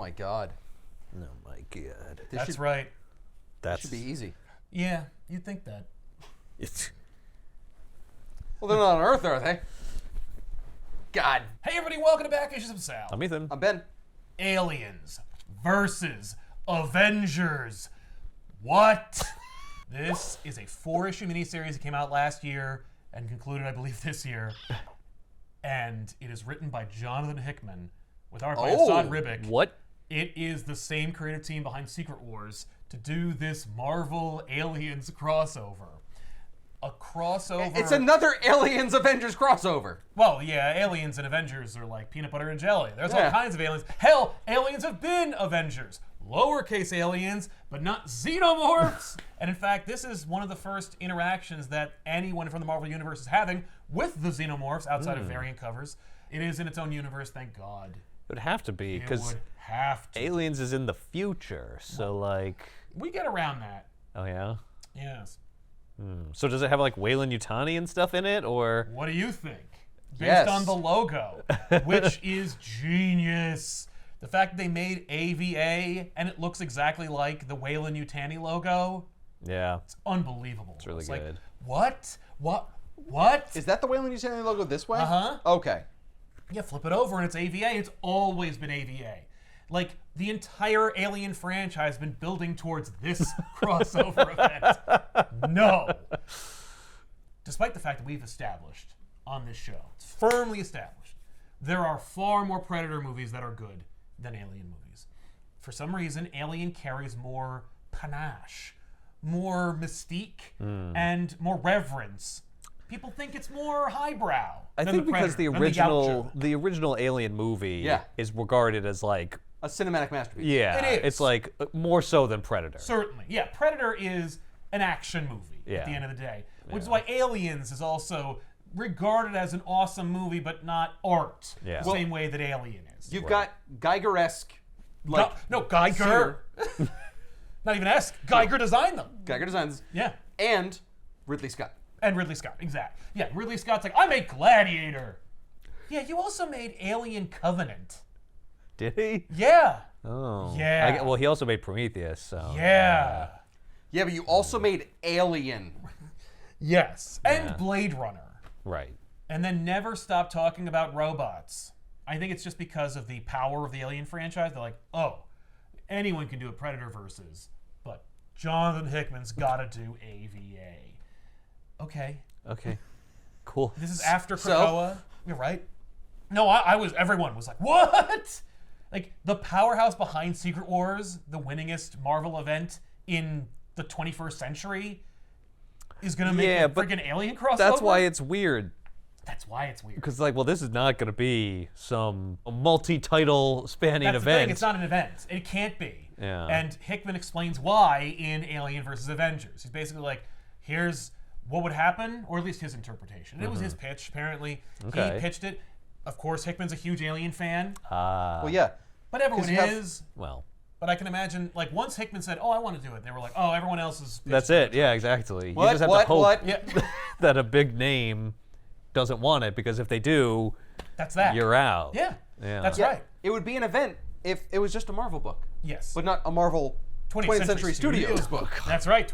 my god. Oh my god. That's right. That should be easy. Yeah, you'd think that. It's... Well, they're not on Earth, are they? God. Hey everybody, welcome to Back Issues of Sal. I'm Ethan. I'm Ben. Aliens versus Avengers. What? This is a 4-issue miniseries that came out last year and concluded, I believe, this year. And it is written by Jonathan Hickman with art by Assad Ribic. What? It is the same creative team behind Secret Wars to do this Marvel Aliens crossover. A crossover. It's another Aliens Avengers crossover. Well, yeah, Aliens and Avengers are like peanut butter and jelly. There's all kinds of aliens. Hell, aliens have been Avengers. Lowercase aliens, but not Xenomorphs. And in fact, this is one of the first interactions that anyone from the Marvel Universe is having with the Xenomorphs outside of variant covers. It is in its own universe, thank God. It would have to be, It because would have to. Aliens is in the future, so like... We get around that. Oh, yeah? Yes. So does it have like Weyland Yutani and stuff in it, or...? What do you think? Based Yes. on the logo, which is genius. The fact that they made AVA and it looks exactly like the Weyland Yutani logo, Yeah. it's unbelievable. It's really like, good. what? What? Is that the Weyland Yutani logo this way? Uh-huh. Okay. Yeah, flip it over and it's AVA. It's always been AVA. Like, the entire Alien franchise has been building towards this crossover event. No. Despite the fact that we've established on this show, it's firmly established, there are far more Predator movies that are good than Alien movies. For some reason, Alien carries more panache, more mystique, and more reverence. People think it's more highbrow. I than think the because Predator, than the original Alien movie Yeah. is regarded as like... A cinematic masterpiece. Yeah. It is. It's like more so than Predator. Certainly. Yeah, Predator is an action movie at the end of the day. Which is why Aliens is also regarded as an awesome movie, but not art. Yeah. The same way that Alien is. You've got Geiger-esque, like... No, Geiger. Not even esque. Geiger designed them. Geiger designs. Yeah. And Ridley Scott. And Ridley Scott, exactly. Yeah, Ridley Scott's like, I made Gladiator. Yeah, you also made Alien Covenant. Did he? Yeah. Oh. Yeah. Well, he also made Prometheus, so... Yeah. Yeah, but you also made Alien. Yes. And Blade Runner. Right. And then never stop talking about robots. I think it's just because of the power of the Alien franchise. They're like, oh, anyone can do a Predator versus, but Jonathan Hickman's got to do AVA. Okay. Okay. Cool. This is after Krakoa. You're right. No, everyone was like, what? Like, the powerhouse behind Secret Wars, the winningest Marvel event in the 21st century, is going to make a freaking Alien crossover? That's why it's weird. That's why it's weird. Because, like, well, this is not going to be some multi-title spanning That's event. the thing, it's not an event. It can't be. Yeah. And Hickman explains why in Alien versus Avengers. He's basically like, here's what would happen, or at least his interpretation. And it was his pitch, apparently. Okay. He pitched it. Of course, Hickman's a huge Alien fan. Well, yeah. But everyone 'Cause you have- is. Well, But I can imagine, like, once Hickman said, oh, I want to do it, they were like, oh, everyone else is... that's it. Yeah, exactly. What? You just have What? to hope What? Yeah, that a big name doesn't want it, because if they do, that's that. you're out. Yeah, Yeah. that's Yeah, right. It would be an event if it was just a Marvel book. Yes. But not a Marvel 20th Century Studios book. That's right.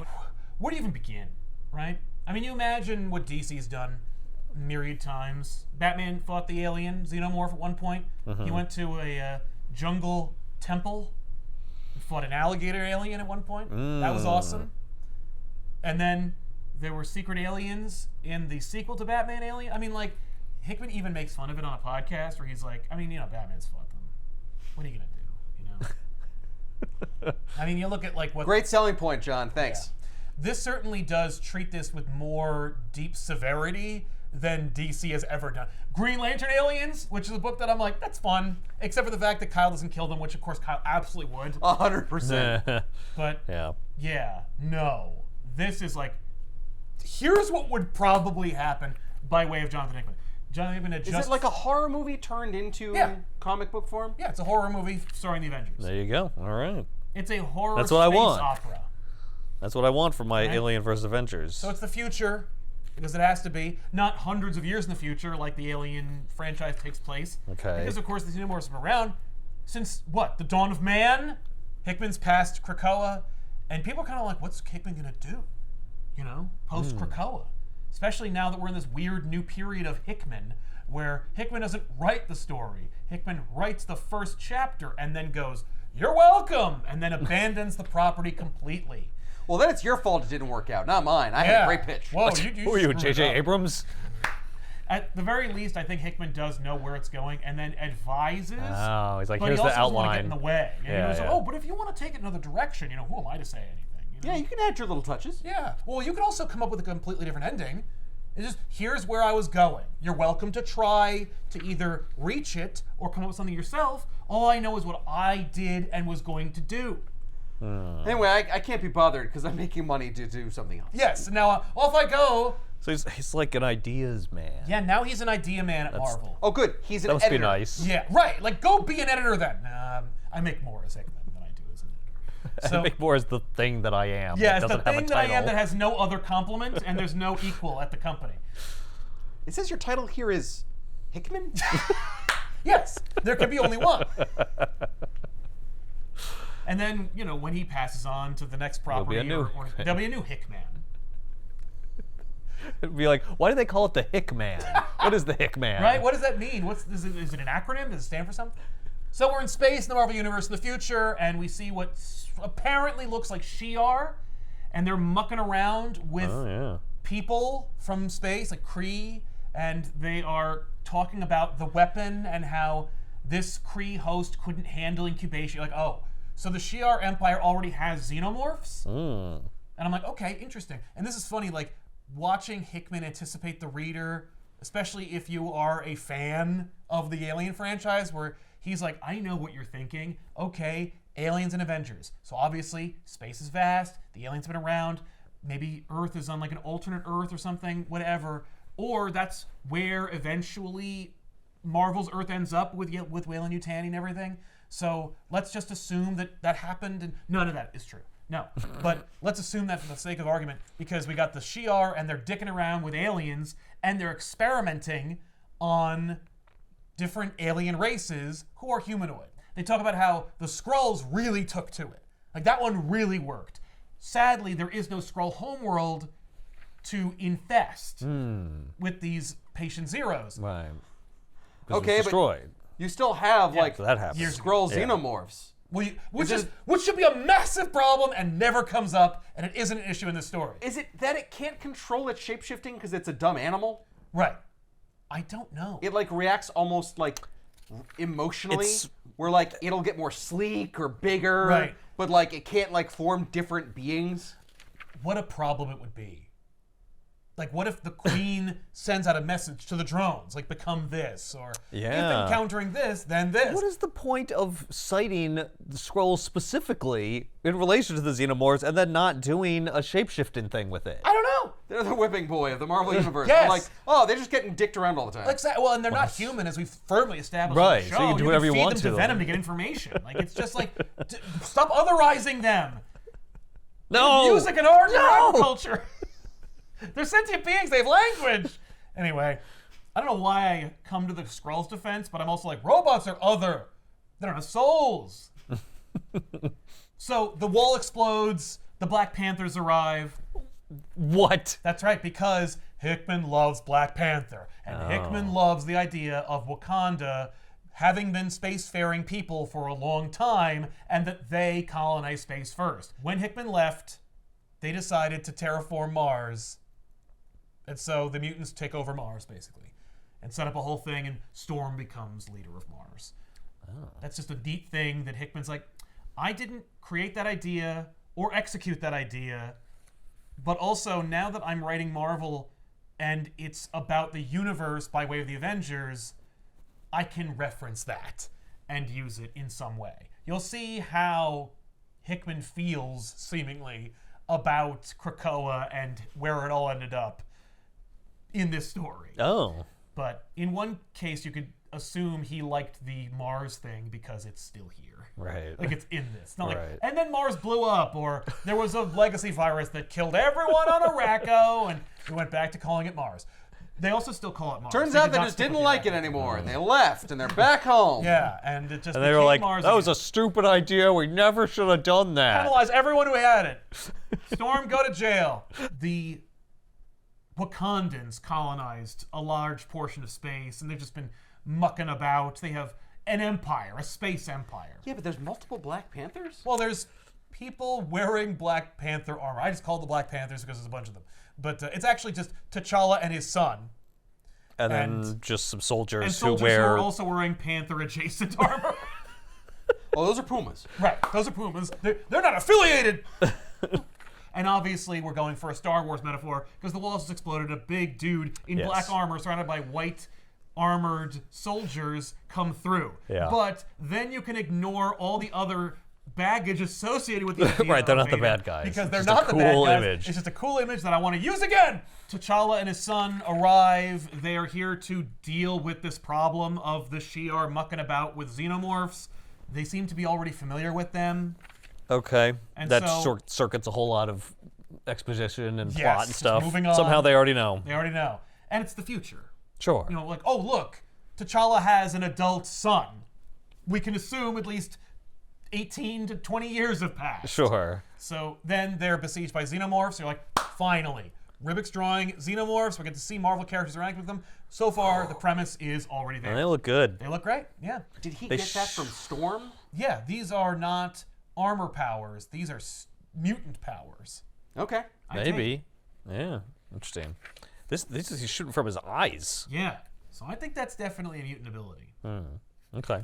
Where do you even begin, right? I mean, you imagine what DC's done myriad times. Batman fought the alien Xenomorph at one point. He went to a jungle temple and fought an alligator alien at one point. That was awesome. And then there were secret aliens in the sequel to Batman Alien. I mean, like, Hickman even makes fun of it on a podcast where he's like, I mean, you know, Batman's fought them. What are you going to do, you know? I mean, you look at, like, what... Great selling point, John. Thanks. Yeah. This certainly does treat this with more deep severity than DC has ever done. Green Lantern Aliens, which is a book that I'm like, that's fun, except for the fact that Kyle doesn't kill them, which of course Kyle absolutely would. 100%. But Yeah. No. This is like, here's what would probably happen by way of Jonathan Hickman. Jonathan Hickman had just... Is it like a horror movie turned into comic book form? Yeah, it's a horror movie starring the Avengers. There you go. All right. It's a horror That's what I space want. opera. That's what I want from my Alien vs. Avengers. So it's the future, because it has to be. Not hundreds of years in the future, like the Alien franchise takes place. Okay. Because, of course, the Xenomorphs have been around since what? The dawn of man? Hickman's passed Krakoa, and people are kind of like, what's Hickman gonna do? You know, post Krakoa. Especially now that we're in this weird new period of Hickman, where Hickman doesn't write the story. Hickman writes the first chapter and then goes, "You're welcome," and then abandons the property completely. Well, then it's your fault it didn't work out, not mine. I had a great pitch. Whoa, Who are you, J.J. Abrams? At the very least, I think Hickman does know where it's going and then advises. Oh, he's like, but here's he also the doesn't want to outline. get in the way. And Yeah, he was yeah. like, oh, but if you want to take it another direction, you know, who am I to say anything? You know? Yeah, you can add your little touches. Yeah. Well, you could also come up with a completely different ending. It's just, here's where I was going. You're welcome to try to either reach it or come up with something yourself. All I know is what I did and was going to do. Anyway, I can't be bothered because I'm making money to do something else. Yes. Now, off I go. So he's like an ideas man. Yeah, now he's an idea man at Marvel. Oh, good. He's an That must editor. be nice. Yeah, right. Like, go be an editor then. I make more as Hickman than I do as an editor. So, I think more as the thing that I am. yeah, that it's the doesn't have a thing that I am title. that has no other complement, and there's no equal at the company. It says your title here is Hickman? Yes, there can be only one. And then, you know, when he passes on to the next property, there'll be a new Hickman. It'd be like, why do they call it the Hickman? What is the Hickman? Right? What does that mean? Is it an acronym? Does it stand for something? So we're in space in the Marvel Universe in the future, and we see what apparently looks like Shi'ar, and they're mucking around with Oh, yeah. people from space, like Kree, and they are talking about the weapon and how this Kree host couldn't handle incubation. Like, oh, so the Shi'ar Empire already has xenomorphs? And I'm like, okay, interesting. And this is funny, like, watching Hickman anticipate the reader, especially if you are a fan of the Alien franchise, where he's like, I know what you're thinking. Okay, aliens and Avengers. So obviously, space is vast, the aliens have been around, maybe Earth is on like an alternate Earth or something, whatever. Or that's where eventually Marvel's Earth ends up with Weyland-Yutani and everything. So let's just assume that that happened, and none of that is true. No, but let's assume that for the sake of argument, because we got the Shi'ar and they're dicking around with aliens and they're experimenting on different alien races who are humanoid. They talk about how the Skrulls really took to it. Like, that one really worked. Sadly, there is no Skrull homeworld to infest with these patient zeros. Right. 'Cause Okay, it's destroyed. You still have, like, So that happens. Skrull Yeah. xenomorphs. Which should be a massive problem and never comes up, and it isn't an issue in this story. Is it that it can't control its shapeshifting because it's a dumb animal? Right. I don't know. It, like, reacts almost, like, emotionally, It's- where, like, it'll get more sleek or bigger, Right. but, like, it can't, like, form different beings. What a problem it would be. Like, what if the Queen sends out a message to the drones, like, become this, or Yeah. if encountering this, then this. What is the point of citing the Skrulls specifically in relation to the Xenomorphs and then not doing a shapeshifting thing with it? I don't know. They're the whipping boy of the Marvel Universe. Yes. They're like, oh, they're just getting dicked around all the time. Like, well, and they're not human, as we've firmly established Right, in the show. so you can do whatever you feed want them to to Venom them. to get information. Like, it's just like, stop otherizing them. No! Music and art and agriculture. They're sentient beings. They have language. Anyway, I don't know why I come to the Skrulls' defense, but I'm also like, robots are other. They don't have souls. So the wall explodes. The Black Panthers arrive. What? That's right, because Hickman loves Black Panther. And Hickman loves the idea of Wakanda having been spacefaring people for a long time, and that they colonized space first. When Hickman left, they decided to terraform Mars. And so the mutants take over Mars, basically, and set up a whole thing, and Storm becomes leader of Mars. That's just a neat thing that Hickman's like, I didn't create that idea or execute that idea, but also now that I'm writing Marvel and it's about the universe by way of the Avengers, I can reference that and use it in some way. You'll see how Hickman feels, seemingly, about Krakoa and where it all ended up in this story. Oh. But in one case, you could assume he liked the Mars thing because it's still here. Right. Like, it's in this. It's not Right. like, and then Mars blew up, or there was a legacy virus that killed everyone on Araco, and we went back to calling it Mars. They also still call it Mars. Turns They out did they not just stick didn't with the like it Avengers. anymore. And they left, and they're back home. Yeah, and it just And they were became like, Mars that was a again. stupid idea. We never should have done that. Penalize everyone who had it. Storm, go to jail. The Wakandans colonized a large portion of space, and they've just been mucking about. They have an empire, a space empire. Yeah, but there's multiple Black Panthers? Well, there's people wearing Black Panther armor. I just call the Black Panthers because there's a bunch of them. But it's actually just T'Challa and his son. And then and- just some soldiers, And soldiers who wear... are also wearing Panther-adjacent armor. Oh, those are Pumas. Right, those are Pumas. They're not affiliated! And obviously, we're going for a Star Wars metaphor because the walls just exploded. A big dude in Yes. black armor surrounded by white armored soldiers come through. Yeah. But then you can ignore all the other baggage associated with the idea Right, they're of not the Vader bad guys. because It's they're just a not the bad cool guys. image. It's just a cool image that I want to use again. T'Challa and his son arrive. They are here to deal with this problem of the Shi'ar mucking about with xenomorphs. They seem to be already familiar with them. Okay, And that so- short-circuits a whole lot of exposition and Yes, plot and just stuff. moving on. Somehow they already know. They already know. And it's the future. Sure. You know, like, oh, look, T'Challa has an adult son. We can assume at least 18 to 20 years have passed. Sure. So then they're besieged by xenomorphs. You're like, finally. Ribbick's drawing xenomorphs. We get to see Marvel characters interact with them. So far, the premise is already there. And they look good. They look great. Yeah. Did he They get that from Storm? Yeah, these are not armor powers. These are mutant powers. Okay. I take it. Maybe. Yeah. Interesting. This is he's shooting from his eyes. Yeah. So I think that's definitely a mutant ability. Okay.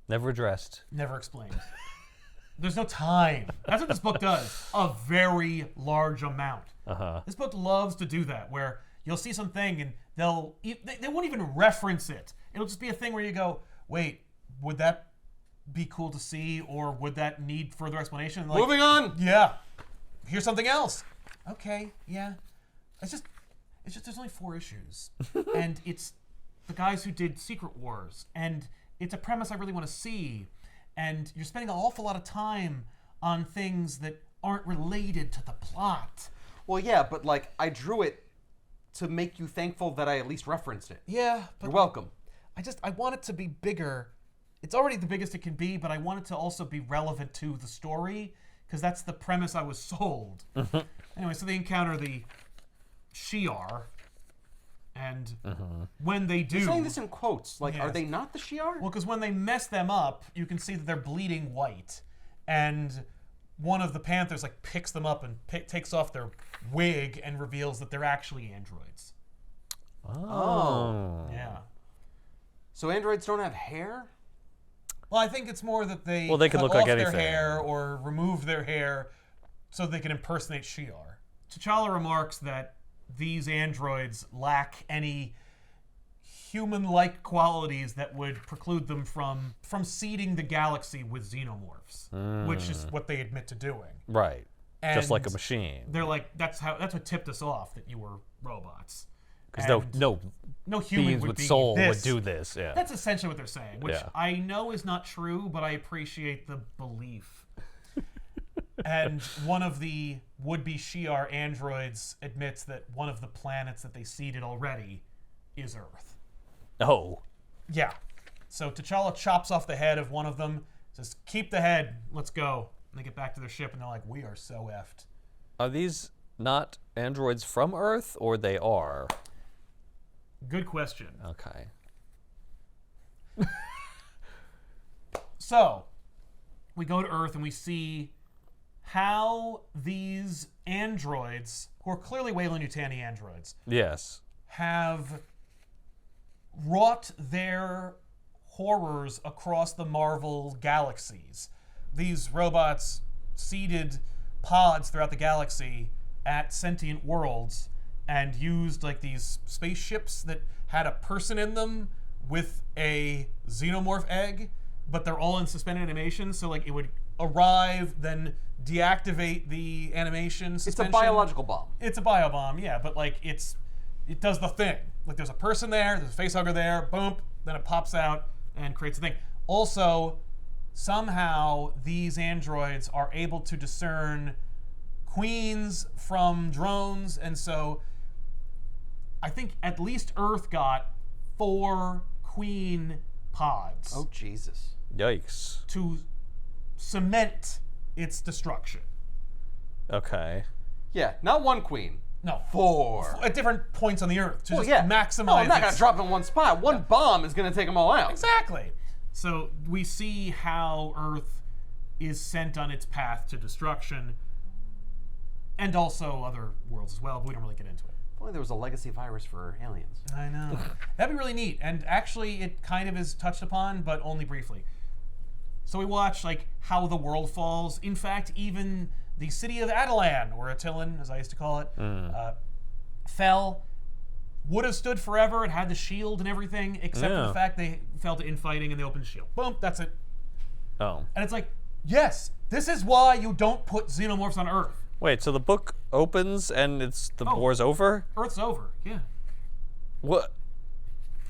Never addressed. Never explained. There's no time. That's what this book does. A very large amount. This book loves to do that, where you'll see something and they won't even reference it. It'll just be a thing where you go, wait, would that be cool to see, or would that need further explanation? And like, Moving on. yeah. Here's something else. Okay, yeah. It's just there's only 4 issues. And it's the guys who did Secret Wars, and it's a premise I really want to see. And you're spending an awful lot of time on things that aren't related to the plot. Well, yeah, but like I drew it to make you thankful that I at least referenced it. Yeah, but You're welcome. I want it to be bigger. It's already the biggest it can be, but I want it to also be relevant to the story, because that's the premise I was sold. Anyway, so they encounter the Shi'ar, and when they do... You're saying this in quotes. Like, are Yes. they not the Shi'ar? Well, because when they mess them up, you can see that they're bleeding white, and one of the Panthers like picks them up and takes off their wig and reveals that they're actually androids. Oh. Yeah. So androids don't have hair? Well, I think it's more that they Well, they can cut look like off their anything. hair or remove their hair so they can impersonate Shi'ar. T'Challa remarks that these androids lack any human-like qualities that would preclude them from seeding the galaxy with xenomorphs, which is what they admit to doing. Right. Just like a And machine. They're like, that's what tipped us off, that you were robots. Because And no human beings would with be soul this. would do this. Yeah. That's essentially what they're saying, which Yeah. I know is not true, but I appreciate the belief. And one of the would-be Shi'ar androids admits that one of the planets that they seeded already is Earth. Oh. Yeah. So T'Challa chops off the head of one of them, says, keep the head, let's go. And they get back to their ship, and they're like, we are so effed. Are these not androids from Earth, or they are? Good question. Okay. So, we go to Earth and we see how these androids, who are clearly Weyland-Yutani androids, Yes. have wrought their horrors across the Marvel galaxies. These robots seeded pods throughout the galaxy at sentient worlds and used like these spaceships that had a person in them with a xenomorph egg, but they're all in suspended animation, so like it would arrive, then deactivate the animation It's a suspension. biological bomb. It's a biobomb, yeah, but like it does the thing. Like there's a person there, there's a facehugger there, boom, then it pops out and creates a thing. Also, somehow these androids are able to discern queens from drones, and so I think at least Earth got 4 queen pods Oh, Jesus. Yikes. to cement its destruction. Okay. Yeah, not 1 queen. No, 4. at different points on the Earth to Well, just yeah. maximize. No, I'm not going its- to drop it in one spot. One bomb is going to take them all out. Exactly. So we see how Earth is sent on its path to destruction, and also other worlds as well, but we don't really get into it. If only there was a legacy virus for aliens. I know. That'd be really neat. And actually, it kind of is touched upon, but only briefly. So we watch like how the world falls. In fact, even the city of Atalan, or Attilan, as I used to call it, fell. Would have stood forever. It had the shield and everything, except for Yeah. the fact they fell to infighting and they opened the shield. Boom, that's it. Oh. And it's like, yes, this is why you don't put xenomorphs on Earth. Wait, so the book opens and the war's over? Earth's over. Yeah. What?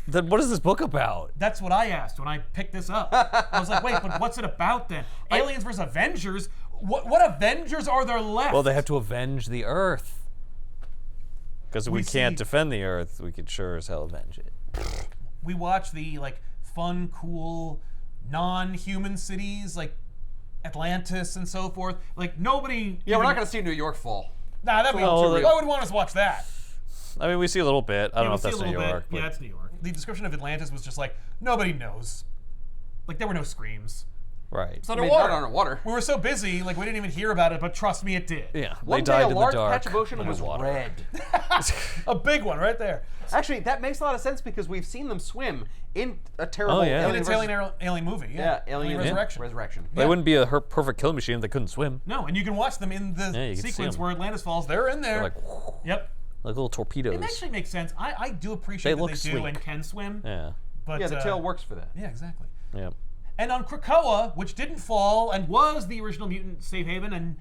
Then what is this book about? That's what I asked when I picked this up. I was like, wait, but what's it about then? Aliens versus Avengers? What Avengers are there left? Well, they have to avenge the Earth. Because we can't see- defend the Earth, we could sure as hell avenge it. We watch the like fun, cool, non-human cities like Atlantis and so forth. Like nobody. Yeah, we're not going to see New York fall. Nah, that'd be No, too they- real. Why would want us to watch that? I mean, we see a little bit. I don't know we if see that's a New little York. bit. Yeah, it's New York. The description of Atlantis was just like nobody knows. Like there were no screams. Right. It's I mean, underwater. not underwater. We were so busy, like we didn't even hear about it. But trust me, it did. Yeah, One they day died a in the large dark. patch of ocean was underwater. red. A big one right there. Actually, that makes a lot of sense because we've seen them swim in a terrible yeah. In alien its alien movie. Yeah, Alien Resurrection. Resurrection. They wouldn't be a perfect killing machine if they couldn't swim. No, and you can watch them in the you can see sequence 'em. where Atlantis falls. They're in there. They're like, Yep. like little torpedoes. It actually makes sense. I do appreciate They that look they do sleek. and can swim. Yeah. But Yeah, the tail works for that. Yeah, exactly. Yeah. And on Krakoa, which didn't fall and was the original mutant safe haven, and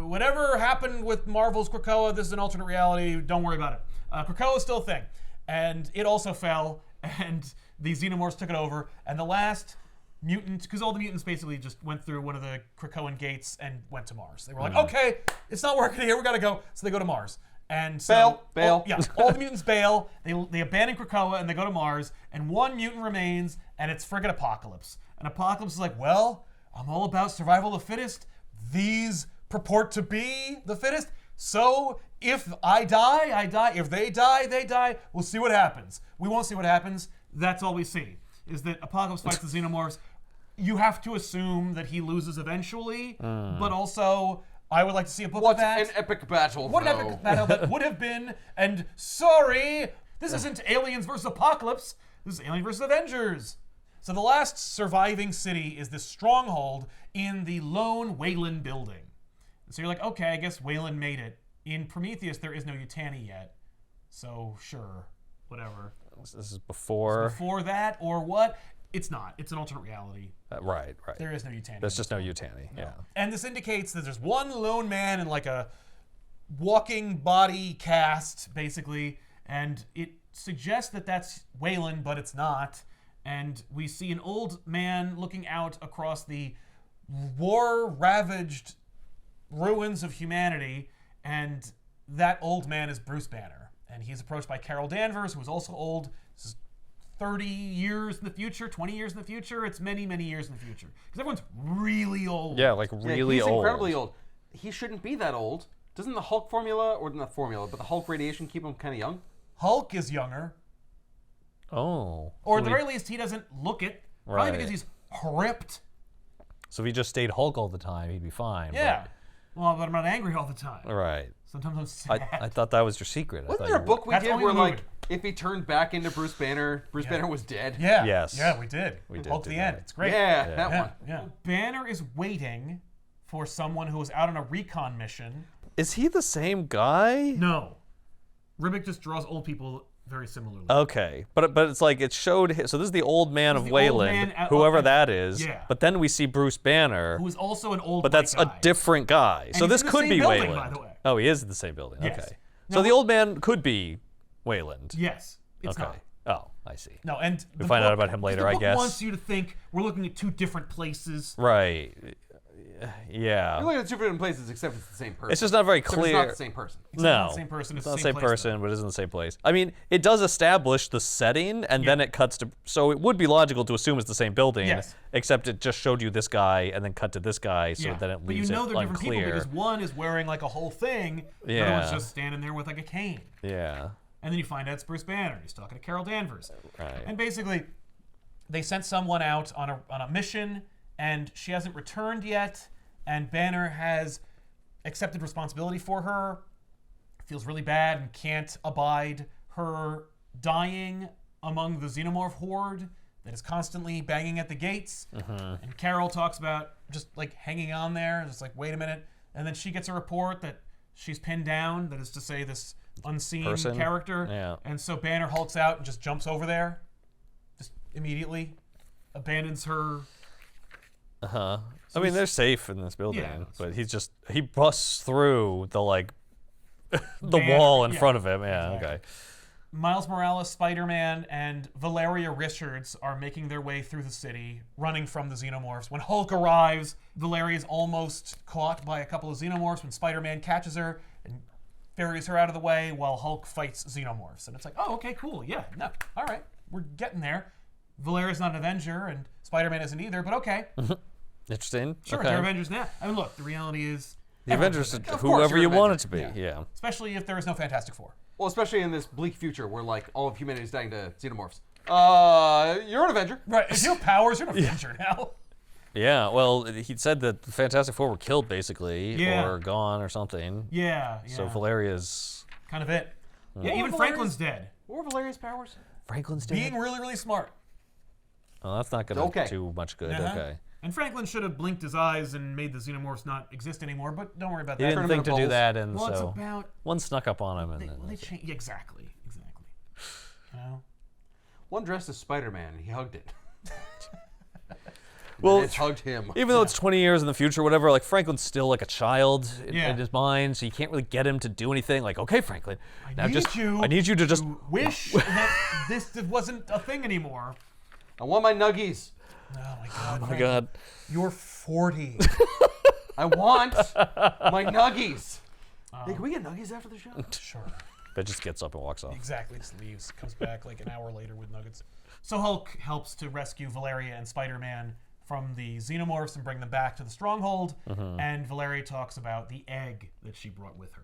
whatever happened with Marvel's Krakoa, this is an alternate reality. Don't worry about it. Krakoa is still a thing, and it also fell, and the Xenomorphs took it over. And the last mutant, because all the mutants basically just went through one of the Krakoan gates and went to Mars. They were like, okay, it's not working here. We gotta go. So they go to Mars. And so, Bail. all the mutants bail. They abandon Krakoa and they go to Mars. And one mutant remains, and it's friggin' Apocalypse. And Apocalypse is like, well, I'm all about survival of the fittest. These purport to be the fittest. So if I die, I die. If they die, they die. We'll see what happens. We won't see what happens. That's all we see, is that Apocalypse fights the Xenomorphs. You have to assume that he loses eventually, but also I would like to see a book What of that. an epic battle, What an though. epic battle that would have been. And sorry, this isn't Aliens versus Apocalypse. This is Aliens versus Avengers. So the last surviving city is this stronghold in the lone Wayland building. And so you're like, okay, I guess Wayland made it. In Prometheus, there is no Yutani yet. So sure, whatever. This is before. Before that or what? It's not. It's an alternate reality. Right. There is no Yutani. There's just no Yutani. Yeah. And this indicates that there's one lone man in like a walking body cast, basically, and it suggests that that's Wayland, but it's not. And we see an old man looking out across the war-ravaged ruins of humanity, and that old man is Bruce Banner. And he's approached by Carol Danvers, who is also old. This is 30 years in the future, 20 years in the future. It's many, many years in the future. Because everyone's really old. Yeah, like Yeah, really he's old. incredibly old. He shouldn't be that old. Doesn't the Hulk formula, or not formula, but the Hulk radiation keep him kind of young? Hulk is younger. Oh. Or at So the he- very least, he doesn't look it. Probably Right. because he's ripped. So if he just stayed Hulk all the time, he'd be fine. Yeah. Well, but I'm not angry all the time. But, right. Sometimes I'm sad. I thought that was your secret. I Wasn't thought there a you- book we That's did only where, the movie. like, if he turned back into Bruce Banner, Bruce Banner was dead? Yeah. Yes. Yeah, we did. We did Hulk do the that. end. It's great. Yeah, Yeah. that Yeah, one. yeah. Banner is waiting for someone who is out on a recon mission. Is he the same guy? No. Ribic just draws old people very similarly. Okay, but it's like it showed. So this is the old man of the old Wayland, man at- whoever okay. that is. Yeah. But then we see Bruce Banner, who is also an old but that's white a guy. different guy. So he's this in the could same be building, Wayland. by the way. Oh, he is in the same building. Yes. Okay. Now, So the old man could be Wayland. Yes. It's Okay. not. Oh, I see. No, and We find out about him later, the I book guess. wants you to think we're looking at two different places. Right. Yeah. You're looking at two different places, except it's the same person. It's just not very Except clear. It's not the same person. It's No, not the same person. It's the not the same place, though. person, but it is in the same place. I mean, it does establish the setting, and then it cuts to. So it would be logical to assume it's the same building, Yes. except it just showed you this guy and then cut to this guy, so then it But you leaves know it they're different people unclear. because one is wearing like a whole thing, the other one's just standing there with like a cane. Yeah. And then you find out it's Bruce Banner. He's talking to Carol Danvers. Right. And basically, they sent someone out on a mission, and she hasn't returned yet. And Banner has accepted responsibility for her. Feels really bad and can't abide her dying among the Xenomorph horde that is constantly banging at the gates. And Carol talks about just like hanging on there, just like, wait a minute. And then she gets a report that she's pinned down, that is to say this unseen character. Yeah. And so Banner hulks out and just jumps over there, just immediately abandons her. I mean, they're safe in this building, Yeah, but he busts through the like the Banner, wall in yeah, front of him. Yeah. exactly. Okay. Miles Morales, Spider-Man, and Valeria Richards are making their way through the city, running from the Xenomorphs. When Hulk arrives, Valeria is almost caught by a couple of Xenomorphs when Spider-Man catches her and ferries her out of the way while Hulk fights Xenomorphs. And it's like, oh, okay, cool, yeah, no, all right, we're getting there. Valeria's not an Avenger, and Spider-Man isn't either, but okay. Interesting. Sure, okay. they're Avengers now. I mean, look, the reality is... The Avengers, Avengers. Of course whoever you're you want it Avengers. to be. Yeah. Yeah. Especially if there is no Fantastic Four. Well, especially in this bleak future where like all of humanity is dying to xenomorphs. You're an Avenger. Right, if you have powers, you're an Avenger now. Yeah. Well, he said that the Fantastic Four were killed basically, Yeah. or gone or something. Yeah, So Valeria's kind of it. Yeah, What even were Franklin's dead. What were Valeria's powers? Franklin's dead. Being really, really smart. Oh, that's not gonna Okay. do much good. Uh-huh. Okay. And Franklin should have blinked his eyes and made the Xenomorphs not exist anymore, but don't worry about He that. didn't Turn 'em think to into do bubbles. that, and Well, it's so about... one snuck up on him, and They, then well, they change... Yeah, exactly. You know? One dressed as Spider-Man and he hugged it. well, It hugged him. even though it's 20 years in the future, whatever, like Franklin's still like a child Yeah. in his mind, so you can't really get him to do anything. Like, okay, Franklin, I need you to just wish that this wasn't a thing anymore. I want my nuggies. Oh, my God. Oh my God. You're 40. I want my nuggies. Hey, can we get nuggies after the show? Sure. But just gets up and walks off. Exactly, just leaves. Comes back like an hour later with nuggets. So Hulk helps to rescue Valeria and Spider-Man from the Xenomorphs and bring them back to the Stronghold. And Valeria talks about the egg that she brought with her.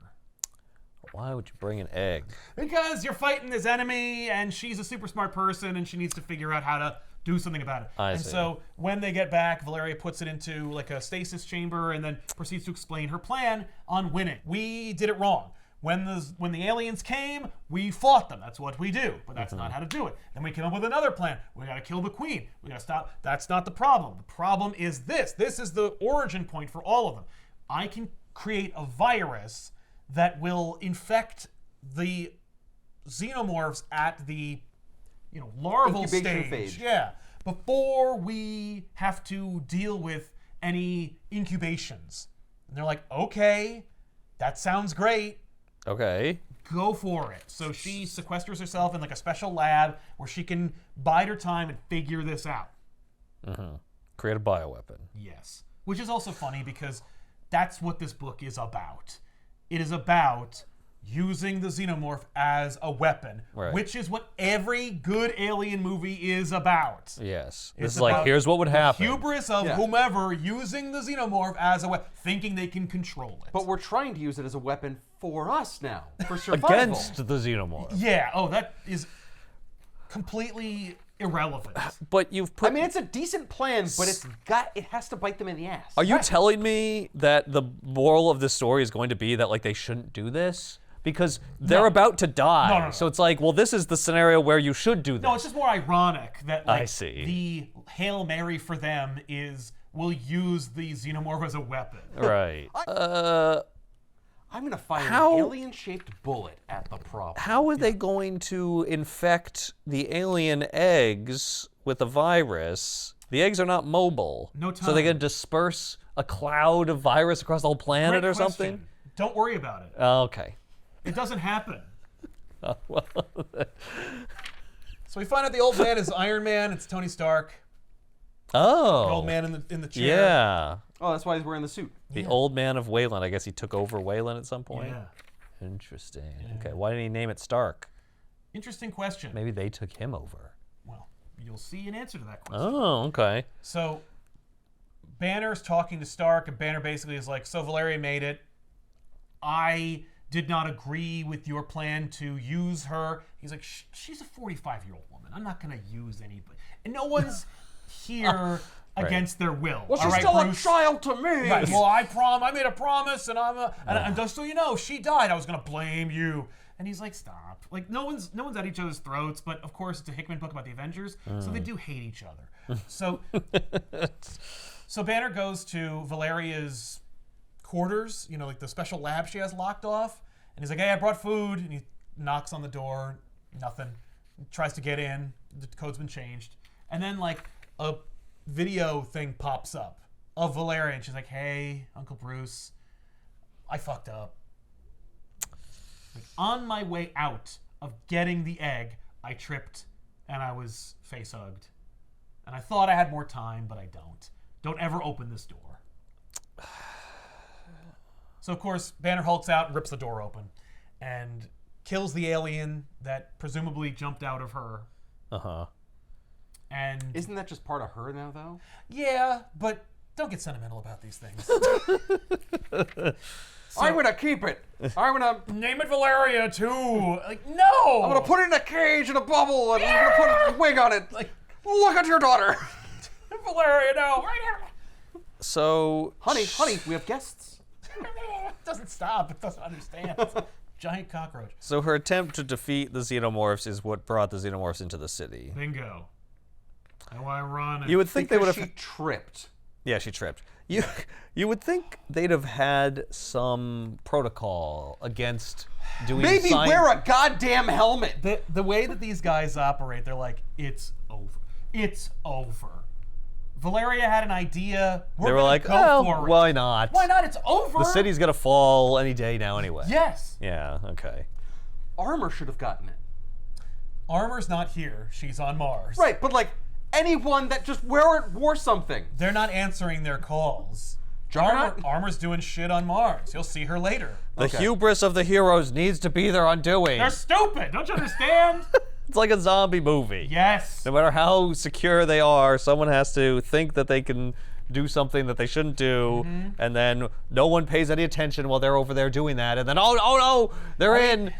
Why would you bring an egg? Because you're fighting this enemy, and she's a super smart person, and she needs to figure out how to do something about it. I and see. so when they get back, Valeria puts it into like a stasis chamber and then proceeds to explain her plan on winning. We did it wrong. When the aliens came, we fought them. That's what we do. But that's not how to do it. Then we came up with another plan. We got to kill the queen. We got to stop. That's not the problem. The problem is this. This is the origin point for all of them. I can create a virus that will infect the xenomorphs at the larval Incubation stage. phase. Yeah. Before we have to deal with any incubations. And they're like, okay, that sounds great. Okay. Go for it. So she sequesters herself in like a special lab where she can bide her time and figure this out. Create a bioweapon. Yes. Which is also funny because that's what this book is about. It is about using the xenomorph as a weapon, Right. which is what every good alien movie is about. Yes. It's This is like, about here's what would happen. Hubris of Yeah. whomever using the xenomorph as a weapon, thinking they can control it. But we're trying to use it as a weapon for us now, for survival. Against the xenomorph. yeah, oh, that is completely irrelevant. But you've put... I mean, it's a decent plan, but it has to bite them in the ass. Are you telling me that the moral of this story is going to be that like they shouldn't do this? Because they're about to die. No. So it's like, well, this is the scenario where you should do this. No, it's just more ironic that like, I see. the Hail Mary for them is we'll use the xenomorph as a weapon. Right. I'm going to fire How- an alien-shaped bullet at the problem. How are they going to infect the alien eggs with a virus? The eggs are not mobile. No So they're time. going to disperse a cloud of virus across the whole planet Great or something? question. Don't worry about it. Okay. It doesn't happen. Well, So we find out the old man is Iron Man. It's Tony Stark. Oh. The old man in the chair. Yeah. Oh, that's why he's wearing the suit. The old man of Wayland. I guess he took over Wayland at some point. Yeah. Interesting. Okay. Why didn't he name it Stark? Interesting question. Maybe they took him over. Well, you'll see an answer to that question. Oh, okay. So, Banner's talking to Stark, and Banner basically is like, so Valeria made it. I did not agree with your plan to use her. He's like, she's a 45-year-old woman. I'm not going to use anybody. And no one's here against their will. Well, she's all right, still Bruce? a child to me. Right. Well, I made a promise, and just so you know, she died. I was going to blame you. And he's like, stop. Like, no one's at each other's throats, but of course it's a Hickman book about the Avengers, so they do hate each other. So Banner goes to Valeria's quarters, like the special lab she has locked off, and he's like, hey, I brought food, and he knocks on the door, nothing. He tries to get in, the code's been changed, and then like a video thing pops up of Valeria, and she's like, hey, Uncle Bruce, I fucked up. Like, on my way out of getting the egg, I tripped and I was face hugged. And I thought I had more time, but I don't. Don't ever open this door. So, of course, Banner hulks out and rips the door open and kills the alien that presumably jumped out of her. Uh-huh. And isn't that just part of her now, though? Yeah, but don't get sentimental about these things. I'm gonna keep it. I'm gonna name it Valeria too. Like, no. I'm gonna put it in a cage in a bubble, and I'm gonna put a wig on it. Like, look at your daughter, Valeria. No. So, honey, we have guests. It doesn't stop. It doesn't understand. It's a giant cockroach. So her attempt to defeat the Xenomorphs is what brought the Xenomorphs into the city. Bingo. How ironic. You would think they would have. She tripped. Yeah, she tripped. You would think they'd have had some protocol against doing. Maybe wear a goddamn helmet. The way that these guys operate, they're like, it's over. It's over. Valeria had an idea. They were like, oh, for it. why not? Why not? It's over. The city's gonna fall any day now anyway. Yes. Yeah. Okay. Armor should have gotten it. Armor's not here. She's on Mars. Right, but like anyone that just wore something. They're not answering their calls. Armor's doing shit on Mars. You'll see her later. The hubris of the heroes needs to be their undoing. They're stupid. Don't you understand? It's like a zombie movie. Yes. No matter how secure they are, someone has to think that they can do something that they shouldn't do, and then no one pays any attention while they're over there doing that, and then oh no, they're in.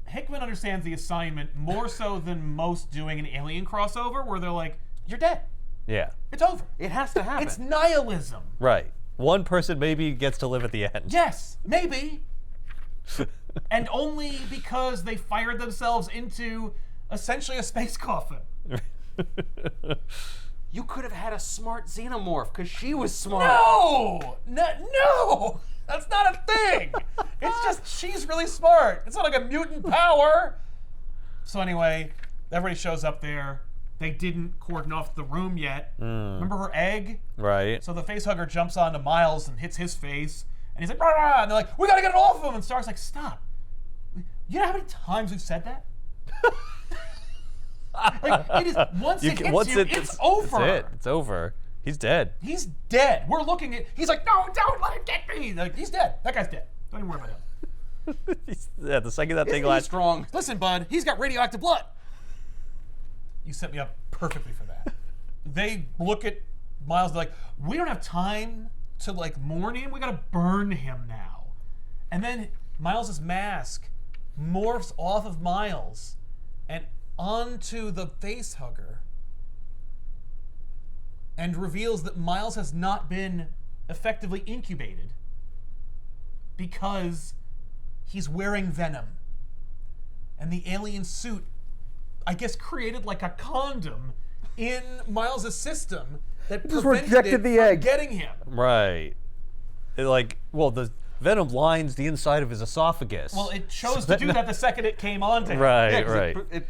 Hickman understands the assignment more so than most doing an Alien crossover, where they're like, you're dead. Yeah. It's over. It has to happen. It's nihilism. Right. One person maybe gets to live at the end. Yes, maybe. And only because they fired themselves into essentially a space coffin. You could have had a smart xenomorph because she was smart. No! That's not a thing! It's just she's really smart. It's not like a mutant power. So anyway, everybody shows up there. They didn't cordon off the room yet. Remember her egg? Right. So the facehugger jumps onto Miles and hits his face. And he's like, rah, rah, and they're like, we gotta get it off him. And Stark's like, stop. You know how many times we've said that? Like, it is, once it hits you, it's over. That's it. It's over. He's dead. He's dead. We're looking at, he's like, no, don't let him get me. Like, he's dead. That guy's dead. Don't even worry about him. Yeah, the second that thing He's strong. Listen, bud, he's got radioactive blood. You set me up perfectly for that. They look at Miles, they're like, we don't have time to like mourn him. We gotta burn him now. And then Miles's mask morphs off of Miles and onto the facehugger and reveals that Miles has not been effectively incubated because he's wearing Venom. And the alien suit, I guess, created like a condom in Miles' system that prevented it from getting him. Right. The Venom lines the inside of his esophagus. Well, it chose to do that the second it came onto him. Right, Yeah, 'cause right. It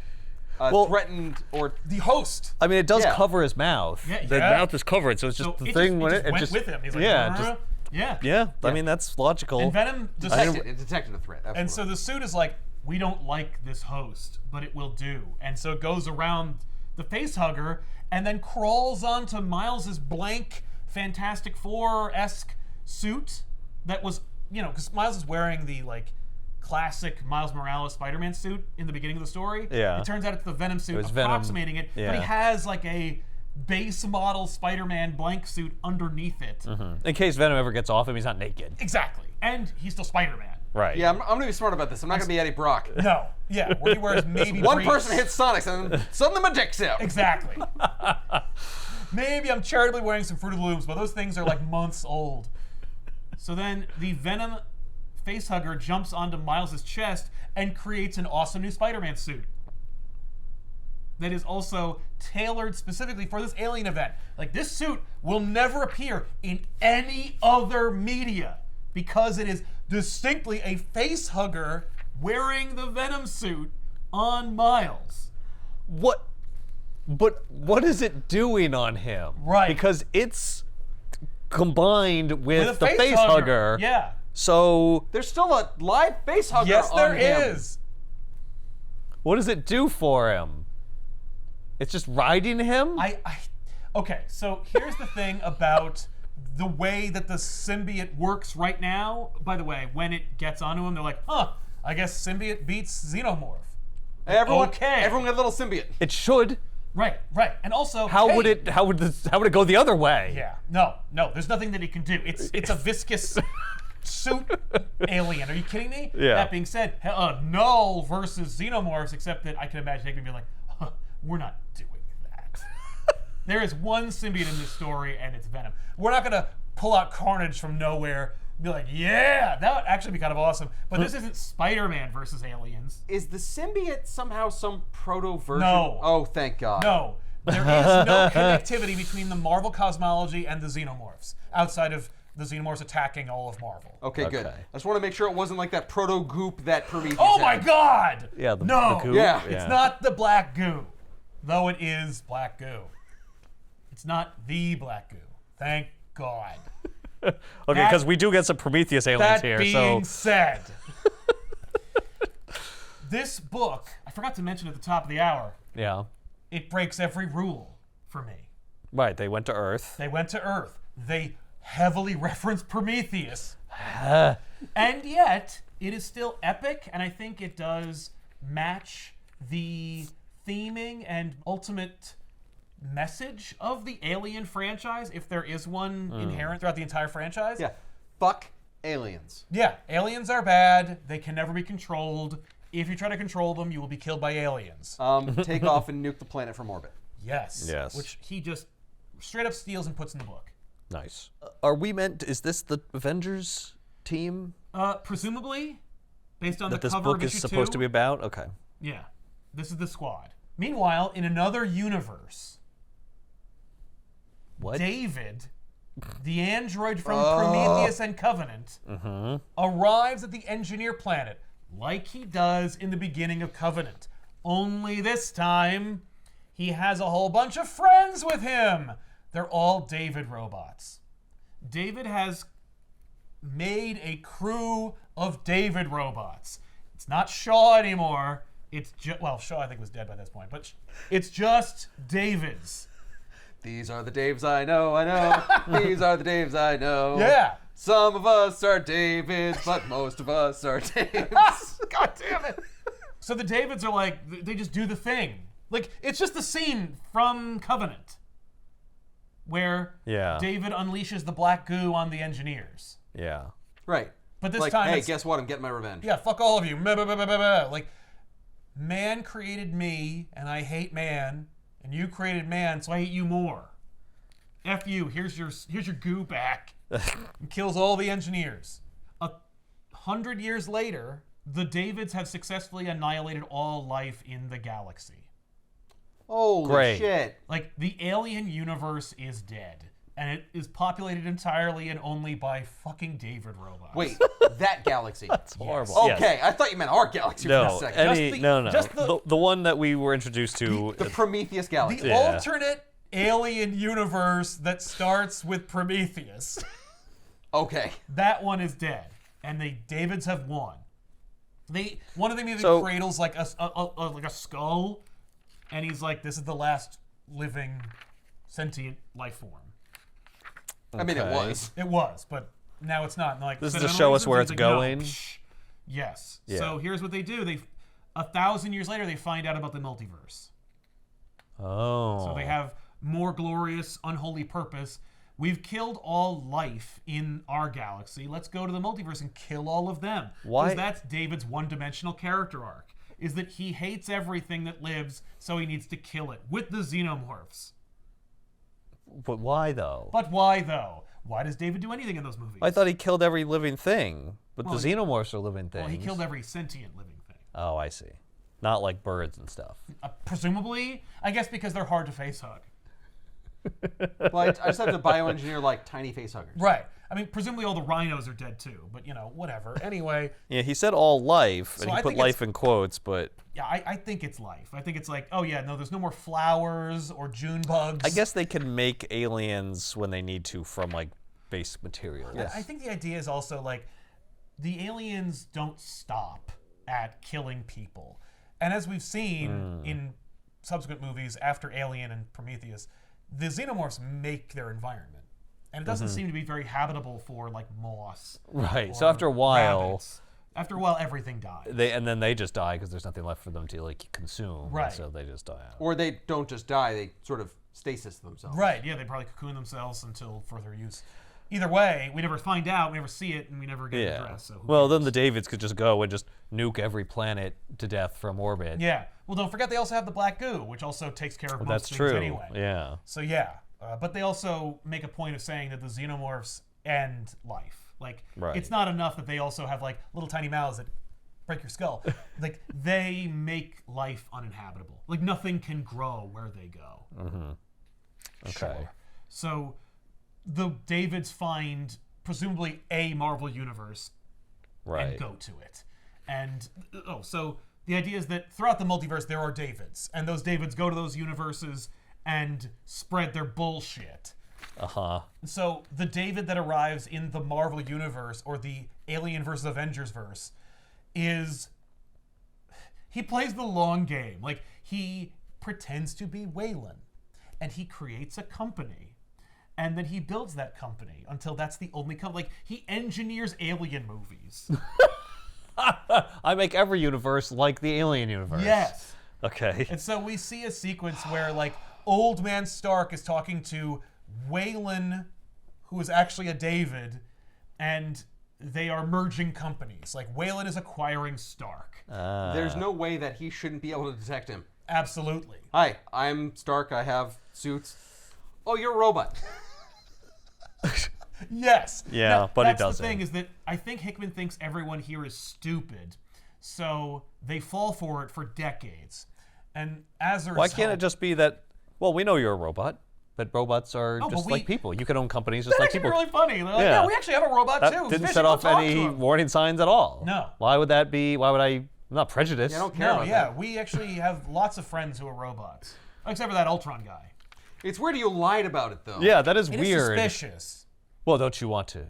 threatened or The host. I mean, it does Yeah. cover his mouth. Yeah, The yeah. mouth is covered, so it's just So the it thing when just it went just with him. He's like, yeah, "Brr." just yeah. yeah. I mean, that's logical. And Venom just it detected a threat. and so the suit is like, we don't like this host, but it will do. And so it goes around the facehugger, and then crawls onto Miles's blank Fantastic Four-esque suit that was, because Miles is wearing the classic Miles Morales Spider-Man suit in the beginning of the story. Yeah. It turns out it's the Venom suit Venom. approximating it, but he has a base model Spider-Man blank suit underneath it. In case Venom ever gets off him, he's not naked. Exactly. And he's still Spider-Man. Right. Yeah, I'm going to be smart about this. I'm not going to be Eddie Brock. No. Yeah, where he wears maybe One briefs. person hits Sonic and suddenly my dick's out. Exactly. Maybe I'm charitably wearing some Fruit of the Loops, but those things are months old. So then the Venom facehugger jumps onto Miles' chest and creates an awesome new Spider-Man suit that is also tailored specifically for this alien event. This suit will never appear in any other media because it is distinctly a facehugger wearing the Venom suit on Miles. What? But what is it doing on him? Right. Because it's combined with the facehugger. facehugger. Yeah. So There's still a live facehugger Yes, on there him. is. what does it do for him? It's just riding him? Okay, so here's the thing about the way that the symbiote works right now. By the way, when it gets onto him, they're like, I guess symbiote beats Xenomorph. Everyone got a little symbiote. It should. Right. And also, How would hey, it go the other way? Yeah. No, there's nothing that he can do. It's a viscous suit alien. Are you kidding me? Yeah. That being said, Null versus Xenomorphs, except that I can imagine Hickman being like, we're not doing that. There is one symbiote in this story, and it's Venom. We're not going to pull out Carnage from nowhere and be like, yeah, that would actually be kind of awesome. But this isn't Spider-Man versus aliens. Is the symbiote somehow some proto-version? No. Oh, thank God. No, there is no connectivity between the Marvel cosmology and the Xenomorphs, outside of the Xenomorphs attacking all of Marvel. Okay, good. Okay. I just want to make sure it wasn't like that proto-goop that Prometheus Oh my had. God! Yeah, the no, goo. Yeah. It's not the black goo, though it is black goo. It's not the black goo. Thank God. Okay, because we do get some Prometheus aliens That here, being so said, this book, I forgot to mention at the top of the hour, yeah. it breaks every rule for me. Right, they went to Earth. They went to Earth. They heavily referenced Prometheus. And yet, it is still epic, and I think it does match the theming and ultimate message of the Alien franchise, if there is one inherent throughout the entire franchise. Yeah. Fuck aliens. Yeah, aliens are bad. They can never be controlled. If you try to control them, you will be killed by aliens. Take off and nuke the planet from orbit. Yes. Yes. Which he just straight up steals and puts in the book. Nice. Is this the Avengers team Presumably, based on that the this cover book of is issue supposed 2, to be about? Okay. Yeah, this is the squad. Meanwhile, in another universe, What? David, the android from Prometheus and Covenant, arrives at the engineer planet like he does in the beginning of Covenant. Only this time, he has a whole bunch of friends with him. They're all David robots. David has made a crew of David robots. It's not Shaw anymore. It's just, well, Shaw I think was dead by this point, but it's just David's. These are the Daves I know. These are the Daves I know. Yeah. Some of us are Davids, but most of us are Daves. God damn it. So the Davids are like, they just do the thing. Like, it's just the scene from Covenant where Yeah. David unleashes the black goo on the engineers. Yeah. Right. But this Like, time hey, it's, guess what? I'm getting my revenge. yeah, fuck all of you. Blah, blah, blah, blah, blah, blah. Like, man created me, and I hate man, and you created man, so I hate you more. F you, here's your goo back. And kills all the engineers. 100 years later, the Davids have successfully annihilated all life in the galaxy. Holy Great. shit. Like, the alien universe is dead. And it is populated entirely and only by fucking David robots. Wait, that galaxy. That's horrible. Okay, I thought you meant our galaxy for a No, second. no. just The one that we were introduced to. The Prometheus galaxy. The Yeah. alternate alien universe that starts with Prometheus. Okay. That one is dead. And the Davids have won. One of them even So- cradles like a skull and he's like, this is the last living sentient life form. I mean, it Okay. was. It was, but now it's not. And like, This for is to no show us reason, where he's it's like, no, going? psh. Yes. Yeah. So here's what they do. 1,000 years later, they find out about the multiverse. Oh. So they have more glorious, unholy purpose. We've killed all life in our galaxy. Let's go to the multiverse and kill all of them. Why- Because that's David's one-dimensional character arc, is that he hates everything that lives, so he needs to kill it with the Xenomorphs. But why though? But why, though? Why does David do anything in those movies? I thought he killed every living thing, but Well, the Xenomorphs are living things. Well, he killed every sentient living thing. Oh, I see. Not like birds and stuff. Presumably, I guess because they're hard to face hug. Well, I just have to bioengineer like tiny face huggers. Right. I mean, presumably all the rhinos are dead too, but whatever. Anyway, Yeah, he said all life, So and I he put think life in quotes, but yeah, I think it's life. I think it's like, oh yeah, no, there's no more flowers or June bugs. I guess they can make aliens when they need to from like base materials. I think the idea is also like the aliens don't stop at killing people. And as we've seen in subsequent movies after Alien and Prometheus, the Xenomorphs make their environment. And it doesn't seem to be very habitable for like moss. Right. or So after a while, rabbits. After a while, everything dies. then they just die because there's nothing left for them to like consume. and Right. So they just die out. Or they don't just die; they sort of stasis themselves. Right, yeah, they probably cocoon themselves until further use. Either way, we never find out, we never see it, and we never get it Yeah. addressed. So who Well, then cares? the Davids could just go and just nuke every planet to death from orbit. Yeah. Well, don't forget they also have the black goo, which also takes care of most That's things true. anyway. Yeah. So yeah, but they also make a point of saying that the Xenomorphs end life. Like, Right. it's not enough that they also have like little tiny mouths that break your skull. Like, they make life uninhabitable. Like, nothing can grow where they go. Okay. Sure. So the Davids find presumably a Marvel universe Right. and go to it. And so the idea is that throughout the multiverse there are Davids, and those Davids go to those universes and spread their bullshit. Uh-huh. So the David that arrives in the Marvel universe or the Alien versus Avengers verse he plays the long game. Like, he pretends to be Wayland, and he creates a company. And then he builds that company until that's the only company. Like, he engineers alien movies. I make every universe like the Alien universe. Yes. Okay. And so we see a sequence where, like, Old Man Stark is talking to Wayland, who is actually a David, and they are merging companies. Like, Wayland is acquiring Stark. There's no way that he shouldn't be able to detect him. Absolutely. Hi, I'm Stark. I have suits. Oh, you're a robot. Yes. Yeah, Now, but he that's doesn't. the thing is that I think Hickman thinks everyone here is stupid, so they fall for it for decades. And as a Why result, can't it just be that, well, we know you're a robot, but robots are Oh, just but like we- people. You can own companies just That'd like actually be people. really funny. They're like, Yeah. yeah, we actually have a robot That too. It's didn't fishing, set we'll off talk to any him. warning signs at all. No. Why would that be? Why would I'm not prejudiced. I don't care No, about yeah, that. we actually have lots of friends who are robots, except for that Ultron guy. It's weird you lied about it, though. Yeah, that is It is weird. suspicious. Well, don't you want to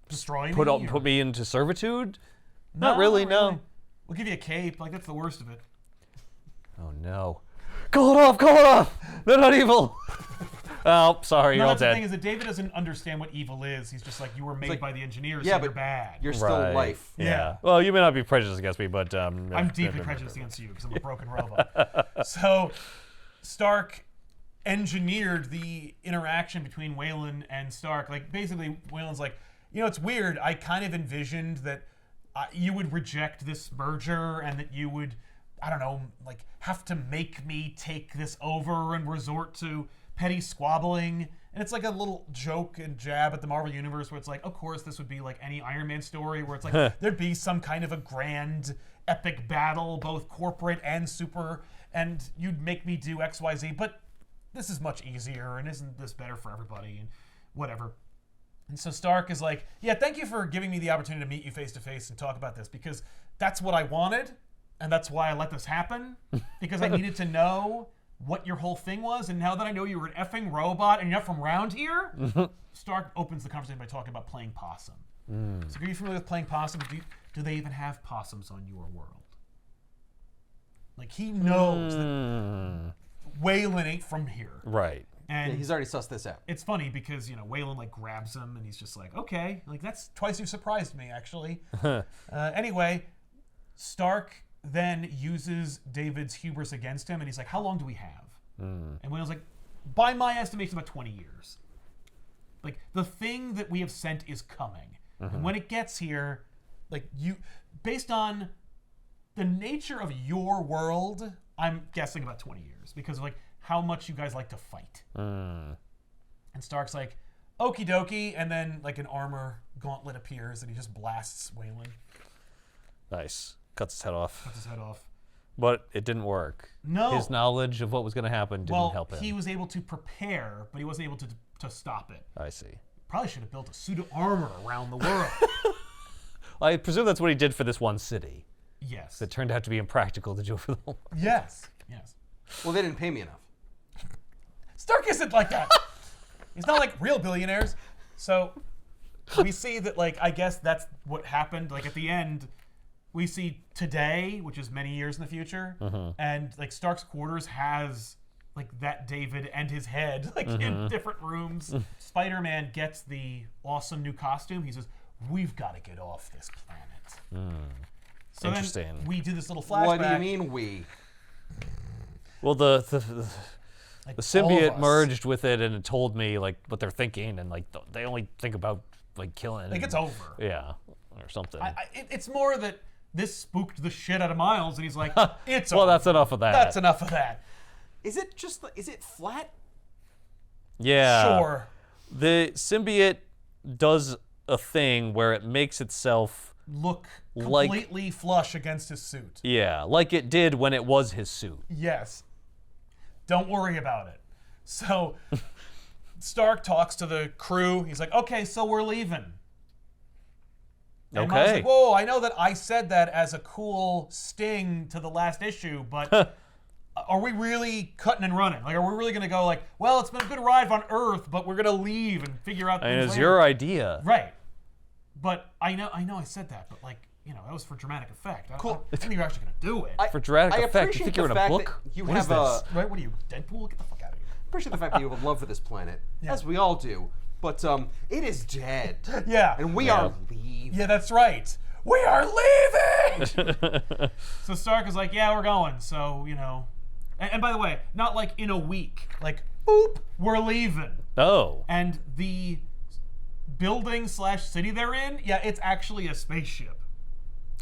Destroy put me? put me into servitude? No, Not really, no. We'll give you a cape. Like, that's the worst of it. Oh no. Call it off, call it off! They're not evil! Oh, sorry, No, you're all that's the thing dead. is that David doesn't understand what evil is. He's just like, you were made like, by the engineers, yeah, so you're but bad. You're still Right. life. Yeah. Well, you may not be prejudiced against me, but I'm deeply prejudiced against you because I'm a broken robot. So Stark engineered the interaction between Wayland and Stark. Like, basically, Wayland's like, it's weird. I kind of envisioned that you would reject this merger and that you would, I don't know, like, have to make me take this over and resort to petty squabbling. And it's like a little joke and jab at the Marvel Universe where it's like, of course, this would be like any Iron Man story where it's like, there'd be some kind of a grand, epic battle, both corporate and super, and you'd make me do X, Y, Z, but this is much easier, and isn't this better for everybody, and whatever. And so Stark is like, yeah, thank you for giving me the opportunity to meet you face to face and talk about this, because that's what I wanted, and that's why I let this happen, because I needed to know what your whole thing was, and now that I know you were an effing robot and you're not from around here, Stark opens the conversation by talking about playing possum. So are you familiar with playing possum? Do they even have possums on your world? Like, he knows that Waylon ain't from here. Right. And He's already sussed this out. it's funny because, Waylon, like, grabs him, and he's just like, okay. Like, that's twice you've surprised me, actually. Anyway, Stark then uses David's hubris against him, and he's like, how long do we have? And Waylon's like, by my estimation, about 20 years. Like, the thing that we have sent is coming. And when it gets here, like, based on the nature of your world, I'm guessing about 20 years because of, like, how much you guys like to fight. And Stark's like, okie dokie, and then, like, an armor gauntlet appears, and he just blasts Waylon. Nice. Cuts his head off. Cuts his head off. But it didn't work. No. His knowledge of what was going to happen didn't help him. He was able to prepare, but he wasn't able to stop it. I see. Probably should have built a suit of armor around the world. I presume that's what he did for this one city. Yes. It turned out to be impractical to do it for the whole. Yes. Well, they didn't pay me enough. Stark isn't like that. He's not like real billionaires. So we see that, like, I guess that's what happened. Like, at the end, we see today, which is many years in the future, and, like, Stark's quarters has, like, that David and his head, like, in different rooms. Spider-Man gets the awesome new costume. He says, we've got to get off this planet. So Interesting. then we do this little flashback. What do you mean we? Well, the Like, symbiote all of us. merged with it, and it told me, like, what they're thinking, and, like, they only think about, like, killing. Like, it's over. Yeah, or something. It's more that this spooked the shit out of Miles, and he's like, it's well, over. that's enough of that. That's enough of that. Is it flat? Yeah. Sure. The symbiote does a thing where it makes itself, Look Like- completely flush against his suit. yeah, like it did when it was his suit. Yes. Don't worry about it. So Stark talks to the crew. He's like, okay, so we're leaving. And Miles is Okay. like, whoa, I know that I said that as a cool sting to the last issue, but are we really cutting and running? Like, are we really going to go like, well, it's been a good ride on Earth, but we're going to leave and figure out I mean, things it's later. your idea. Right. But I know I said that, but, like, that was for dramatic effect. Cool. I think you're actually going to do it. For dramatic I effect, you appreciate think the you're in a fact book? that you What is have this? Right? What are you, Deadpool? Get the fuck out of here. I appreciate the fact that you have love for this planet, as we all do. But it is dead. Yeah. And we are leaving. Yeah, that's right. We are leaving! So Stark is like, yeah, we're going. So, and by the way, not like in a week. Like, boop, we're leaving. Oh. And the building / city they're in, yeah, it's actually a spaceship.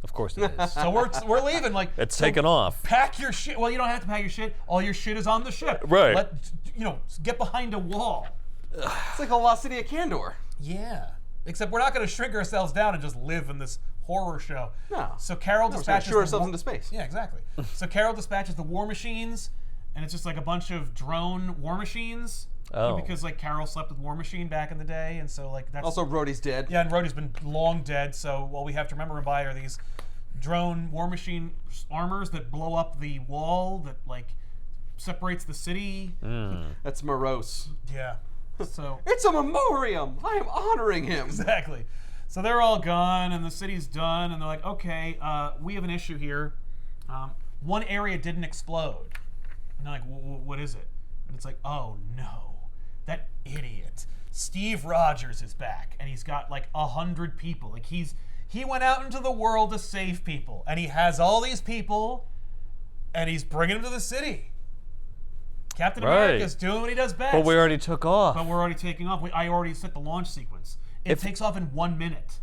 Of course it is. So we're leaving. Like, It's so taken off. Pack your shit. Well, you don't have to pack your shit. All your shit is on the ship. Right. Get behind a wall. It's like a Lost City of Kandor. Yeah. Except we're not going to shrink ourselves down and just live in this horror show. No. So Carol We're gonna dispatches shoot ourselves into space. Yeah, exactly. So Carol dispatches the war machines, and it's just like a bunch of drone war machines. Oh. Because, like, Carol slept with War Machine back in the day, and so, like, that's... Also, Rhodey's dead. Yeah, and Rhodey's been long dead, so what we have to remember and buy are these drone War Machine armors that blow up the wall that, like, separates the city. That's morose. Yeah. So... It's a memoriam. I am honoring him. Exactly. So they're all gone, and the city's done, and they're like, okay, we have an issue here. One area didn't explode. And they're like, what is it? And it's like, oh no, that idiot. Steve Rogers is back, and he's got like 100 people. Like, he went out into the world to save people, and he has all these people, and he's bringing them to the city. Captain America's doing what he does best. But we already took off. But we're already taking off. I already set the launch sequence. It takes off in 1 minute.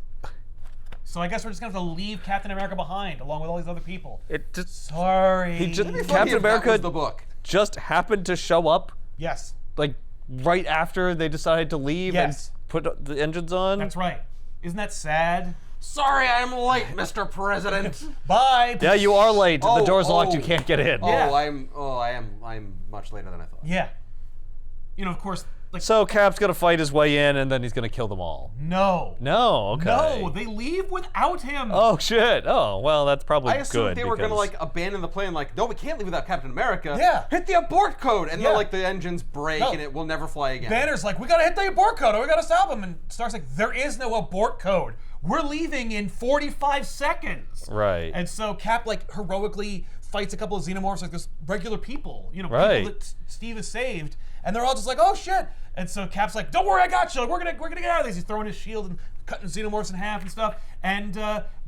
So I guess we're just going to have to leave Captain America behind, along with all these other people. It just Sorry. It'd be funny Captain if that America was the book. just happened to show up, Yes, like, right after they decided to leave Yes. and put the engines on. that's right. Isn't that sad? Sorry, I'm late, Mr. President. Bye. Yeah, you are late. The Oh, door's locked. oh. You can't get in. Yeah. I'm much later than I thought. Yeah. Of course, like, So Cap's gonna fight his way in, and then he's gonna kill them all. no. No, okay. No, they leave without him. Oh shit. Oh well, that's probably I assumed good. they were gonna because- like abandon the plane. Like, no, we can't leave without Captain America. Yeah. Hit the abort code, and Yeah. then like the engines break, No. and it will never fly again. Banner's like, we gotta hit the abort code, or we gotta stop him. And Stark's like, there is no abort code. We're leaving in 45 seconds. Right. And so Cap, like, heroically fights a couple of xenomorphs like there's regular people, you know, Right. people that Steve has saved, and they're all just like, oh shit. And so Cap's like, don't worry, I got you. We're gonna get out of this. He's throwing his shield and cutting xenomorphs in half and stuff. And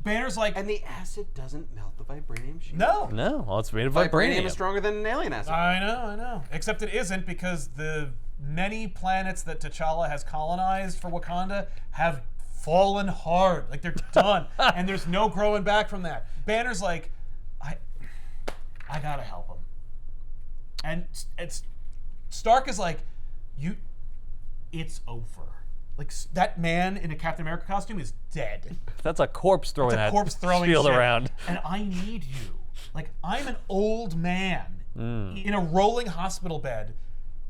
Banner's like, And the acid doesn't melt the vibranium shield. no. No, well, it's made of Vibranium vibranium. is stronger than an alien acid. I know. Except it isn't, because the many planets that T'Challa has colonized for Wakanda have fallen hard. Like, they're done. And there's no growing back from that. Banner's like, I gotta help him. And it's Stark is like, it's over. Like, that man in a Captain America costume is dead. That's a corpse throwing It's a that corpse throwing shield shit. around. And I need you. Like, I'm an old man in a rolling hospital bed.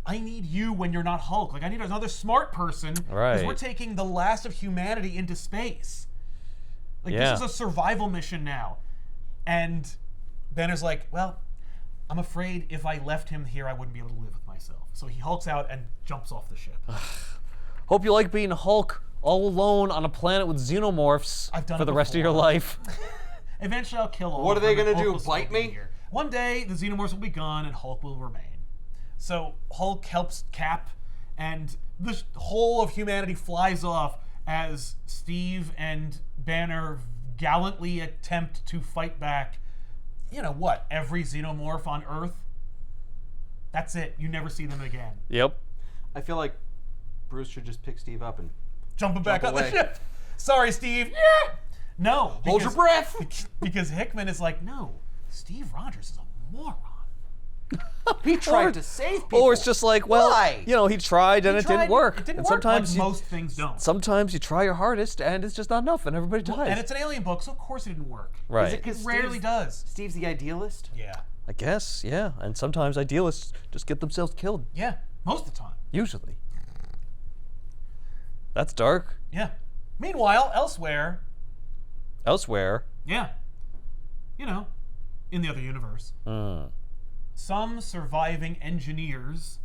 I need you when you're not Hulk. Like, I need another smart person. Because Right. we're taking the last of humanity into space. Like, Yeah. this is a survival mission now. And Banner's like, well, I'm afraid if I left him here, I wouldn't be able to live with myself. So he hulks out and jumps off the ship. Hope you like being Hulk all alone on a planet with xenomorphs I've done for it the rest of your before. life. Eventually, I'll kill all What of are they them, and gonna do, Hulk will still bite be me? here. One day, the xenomorphs will be gone, and Hulk will remain. So Hulk helps Cap, and the whole of humanity flies off as Steve and Banner gallantly attempt to fight back. You know what? Every xenomorph on Earth. That's it. You never see them again. Yep. I feel like Bruce should just pick Steve up and Jumping back on the away. ship. Sorry, Steve. Yeah. No. hold your because- breath. Because Hickman is like, no, Steve Rogers is a moron. He tried to save people. Or it's just like, well, Why? you know, he tried and He it tried, didn't work. It didn't and work. sometimes Like you, most things don't. sometimes you try your hardest and it's just not enough and everybody dies. And it's an alien book, so of course it didn't work. right. Is it 'cause It rarely Steve's- does. Steve's the idealist. Yeah. I guess, yeah. And sometimes idealists just get themselves killed. Yeah. Most of the time. Usually. That's dark. Yeah. Meanwhile, elsewhere, Elsewhere. yeah. You know, in the other universe, Hmm. some surviving engineers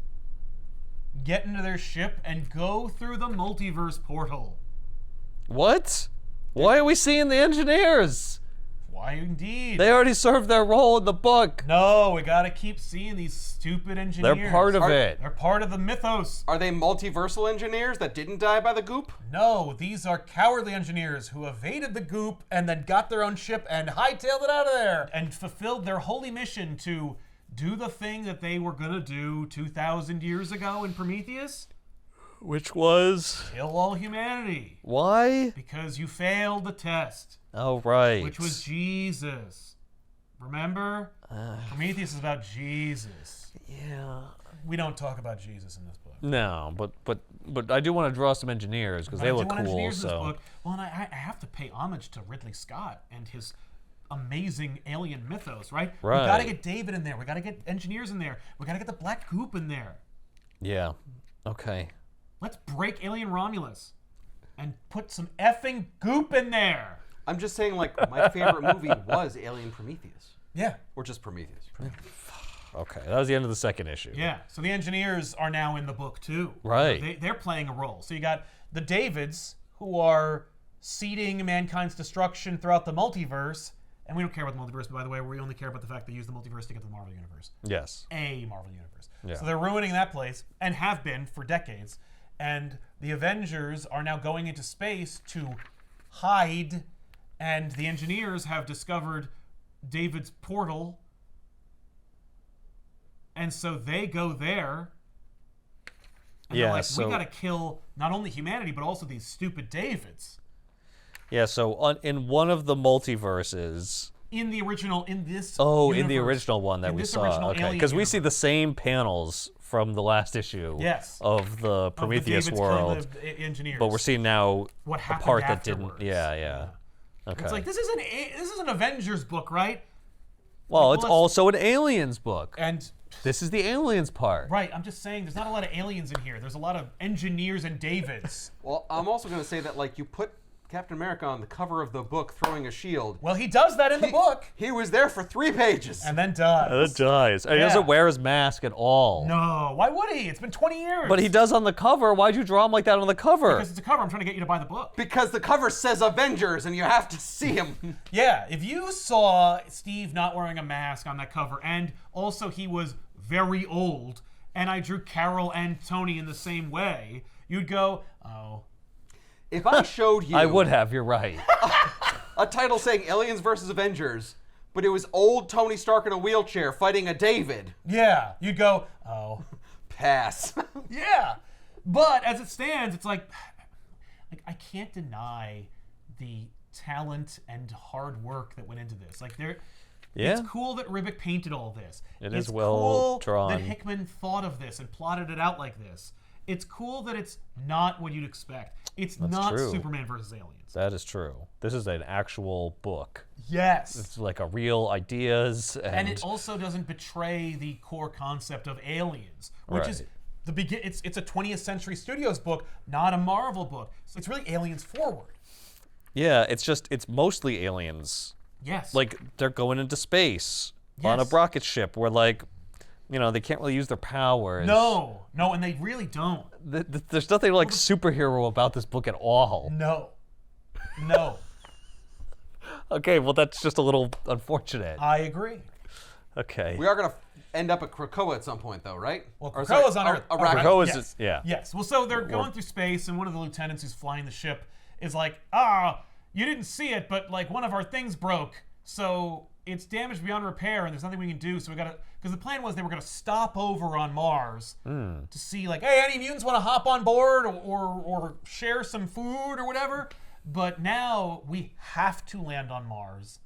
get into their ship and go through the multiverse portal. What? Why are we seeing the engineers? Why indeed? They already served their role in the book. No, we gotta keep seeing these stupid engineers. They're part of Are- it. They're part of the mythos. Are they multiversal engineers that didn't die by the goop? No, these are cowardly engineers who evaded the goop and then got their own ship and hightailed it out of there and fulfilled their holy mission to do the thing that they were gonna do 2,000 years ago in Prometheus. Which was? Kill all humanity. Why? Because you failed the test, Oh, right. which was Jesus. Remember? Prometheus is about Jesus. Yeah. We don't talk about Jesus in this book. No, but I do want to draw some engineers because But they I do look want cool. engineers in this So book. Well, and I have to pay homage to Ridley Scott and his amazing alien mythos, right? We Right. gotta get David in there. We gotta get engineers in there. We gotta get the Black Goop in there. yeah. Okay. Let's break Alien Romulus and put some effing goop in there. I'm just saying, like, my favorite movie was Alien Prometheus. Yeah. Or just Prometheus. Okay. That was the end of the second issue. Yeah. So the engineers are now in the book too. Right. They're playing a role. So you got the Davids who are seeding mankind's destruction throughout the multiverse. And we don't care about the multiverse, by the way. We only care about the fact they use the multiverse to get to the Marvel Universe. Yes. A Marvel Universe. Yeah. So they're ruining that place and have been for decades. And the Avengers are now going into space to hide. And the engineers have discovered David's portal. And so they go there. And they're Yeah, like, so- we gotta kill not only humanity, but also these stupid Davids. Yeah. So in one of the multiverses. In the original, in this Oh, in the universe, original one that in we this saw. original Okay. alien Because we see universe. the same panels from the last issue. Yes. Of the Of the Prometheus Davids killing world. the engineers. But we're seeing now what the happened part that afterwards. didn't. Yeah. Okay. It's like this is an Avengers book, right? well, it's let's- also an aliens book. And This is the aliens part. right, I'm just saying, there's not a lot of aliens in here. There's a lot of engineers and Davids. Well, I'm also going to say that, like, you put Captain America on the cover of the book throwing a shield. Well, he does that in the book. He was there for 3 pages. And then dies. It dies. And he doesn't wear his mask at all. No, why would he? It's been 20 years. But he does on the cover. Why'd you draw him like that on the cover? Because it's a cover. I'm trying to get you to buy the book. Because the cover says Avengers, and you have to see him. Yeah, if you saw Steve not wearing a mask on that cover, and also he was very old, and I drew Carol and Tony in the same way, you'd go, oh. If I showed you... I would have, you're right. a title saying Aliens versus Avengers, but it was old Tony Stark in a wheelchair fighting a David. Yeah, you'd go, oh. Pass. Yeah. But as it stands, it's like I can't deny the talent and hard work that went into this. Like it's cool that Ribic painted all this. It's cool well drawn. that Hickman thought of this and plotted it out like this. It's cool that it's not what you'd expect. It's not true. Superman versus aliens. That is true. This is an actual book. Yes. It's like a real ideas. And it also doesn't betray the core concept of aliens, which is it's a 20th Century Studios book, not a Marvel book. So it's really aliens forward. Yeah, it's mostly aliens. Yes. Like, they're going into space on a rocket ship where, like, they can't really use their powers. No, and they really don't. There's nothing, like, superhero about this book at all. No. Okay, well, that's just a little unfortunate. I agree. Okay. We are going to end up at Krakoa at some point, though, right? Well, Krakoa's on Earth. Krakoa's yes. yeah. Yes. Well, so they're going through space, and one of the lieutenants who's flying the ship is like, you didn't see it, but, like, one of our things broke, so it's damaged beyond repair, and there's nothing we can do, so we gotta... Because the plan was they were gonna stop over on Mars to see, like, hey, any mutants want to hop on board or share some food or whatever? But now we have to land on Mars,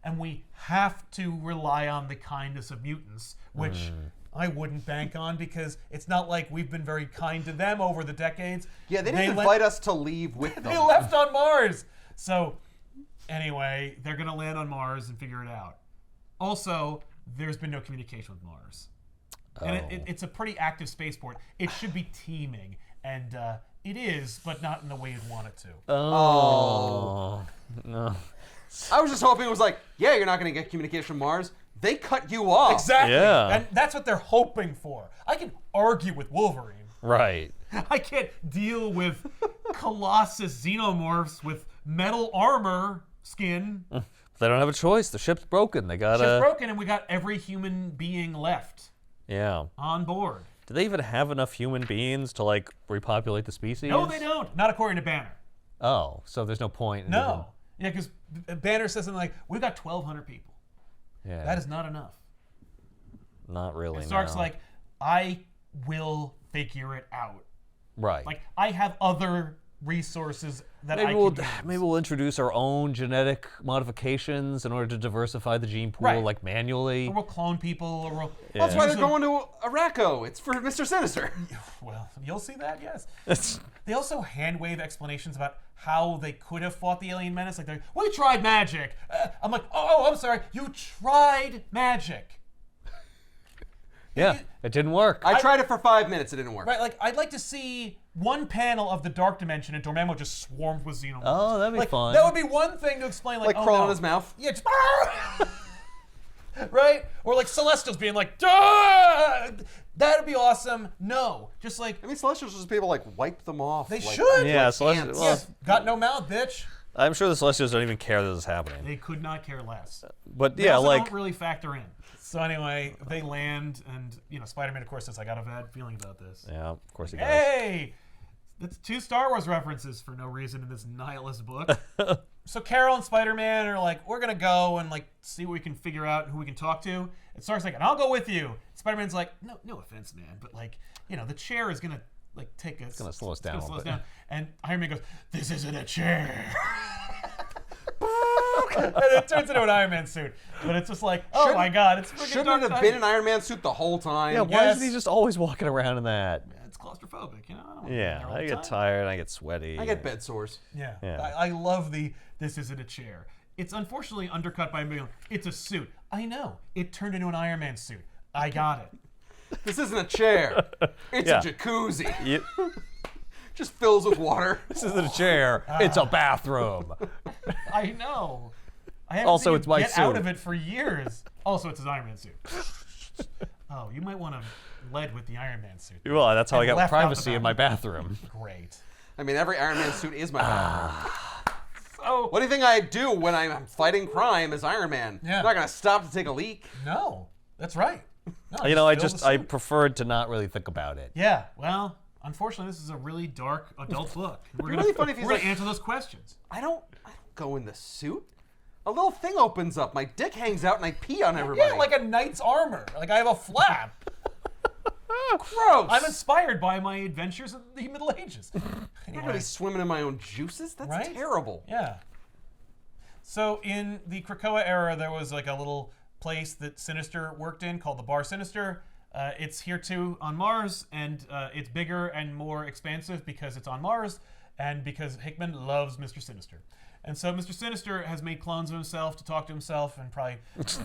and we have to rely on the kindness of mutants, which I wouldn't bank on because it's not like we've been very kind to them over the decades. Yeah, they didn't invite us to leave with them. They left on Mars. So, anyway, they're going to land on Mars and figure it out. Also, there's been no communication with Mars. And it's a pretty active spaceport. It should be teeming, and it is, but not in the way you'd want it to. Oh. No. I was just hoping it was like, yeah, you're not going to get communication from Mars. They cut you off. Exactly. Yeah. And that's what they're hoping for. I can argue with Wolverine. Right. I can't deal with Colossus Xenomorphs with metal armor skin. They don't have a choice. The ship's broken. They gotta... Ship's broken, and we got every human being left on board. Do they even have enough human beings to, like, repopulate the species? No, they don't. Not according to Banner. Oh, so there's no point in No. Yeah, because Banner says something like, we've got 1,200 people. Yeah. That is not enough. Not really, And Stark's no. like, I will figure it out. Right. Like, I have other resources that maybe I we'll can use. maybe we'll introduce our own genetic modifications in order to diversify the gene pool, Right. like manually. Or we'll clone people, or we'll... Yeah. That's why they're use them- going to Araco. It's for Mr. Sinister. Well, you'll see that, yes. They also hand-wave explanations about how they could have fought the alien menace. Like, we tried magic. I'm like, I'm sorry. You tried magic. Yeah, it didn't work. I tried it for 5 minutes. It didn't work. Right, like, I'd like to see one panel of the Dark Dimension and Dormammu just swarmed with Xenomorphs. Oh, that'd be like, fun. That would be one thing to explain, like, crawl no. in his mouth. Yeah, just... right? Or like Celestials being like, duh! That'd be awesome. No, just like... I mean, Celestials just people like wipe them off. They like, should. Yeah, like Celestials. ants. Well, Yes, got no mouth, bitch. I'm sure the Celestials don't even care that this is happening. They could not care less. But They yeah, also like don't really factor in. So anyway, they land, and Spider-Man, of course, says, "I got a bad feeling about this." yeah, of course he does. Hey, that's 2 Star Wars references for no reason in this nihilist book. So Carol and Spider-Man are like, "We're gonna go and like see what we can figure out and who we can talk to." And Stark's like, "And I'll go with you." Spider-Man's like, "No offense, man, but like, the chair is gonna like take us. It's gonna slow us down a little bit." And Iron Man goes, "This isn't a chair." And it turns into an Iron Man suit. But it's just like, oh my god, it's freaking Shouldn't Dark it have Knight. been an Iron Man suit the whole time? Yeah, why Yes. is he just always walking around in that? It's claustrophobic, I don't wanna be in Yeah, there all I the get time. tired, I get sweaty. I get bed sores. Yeah. Yeah. I love this isn't a chair. It's unfortunately undercut by it's a suit. I know. It turned into an Iron Man suit. I got it. This isn't a chair. It's Yeah. a jacuzzi. You- Just fills with water. This isn't a chair. It's a bathroom. I know. I haven't Also, seen it's him my get suit. out of it for years. Also, it's his Iron Man suit. Oh, you might want to lead with the Iron Man suit. Well, that's how I And got left out the privacy in my bathroom. Great. I mean, every Iron Man suit is my bathroom. So, What do you think I do when I'm fighting crime as Iron Man? Yeah. I'm not going to stop to take a leak. no, that's right. No, You know, I fill the I suit. preferred to not really think about it. Yeah, well, unfortunately, this is a really dark adult book. We're really funny if he's we're like- gonna answer those questions. I don't go in the suit. A little thing opens up. My dick hangs out and I pee on everybody. Yeah, like a knight's armor. Like I have a flap. Gross. I'm inspired by my adventures in the Middle Ages. I'm not Anyway, really swimming in my own juices. That's Right? terrible. yeah. So in the Krakoa era, there was like a little place that Sinister worked in called the Bar Sinister. It's here too on Mars, and it's bigger and more expansive because it's on Mars, and because Hickman loves Mr. Sinister. And so Mr. Sinister has made clones of himself to talk to himself and probably,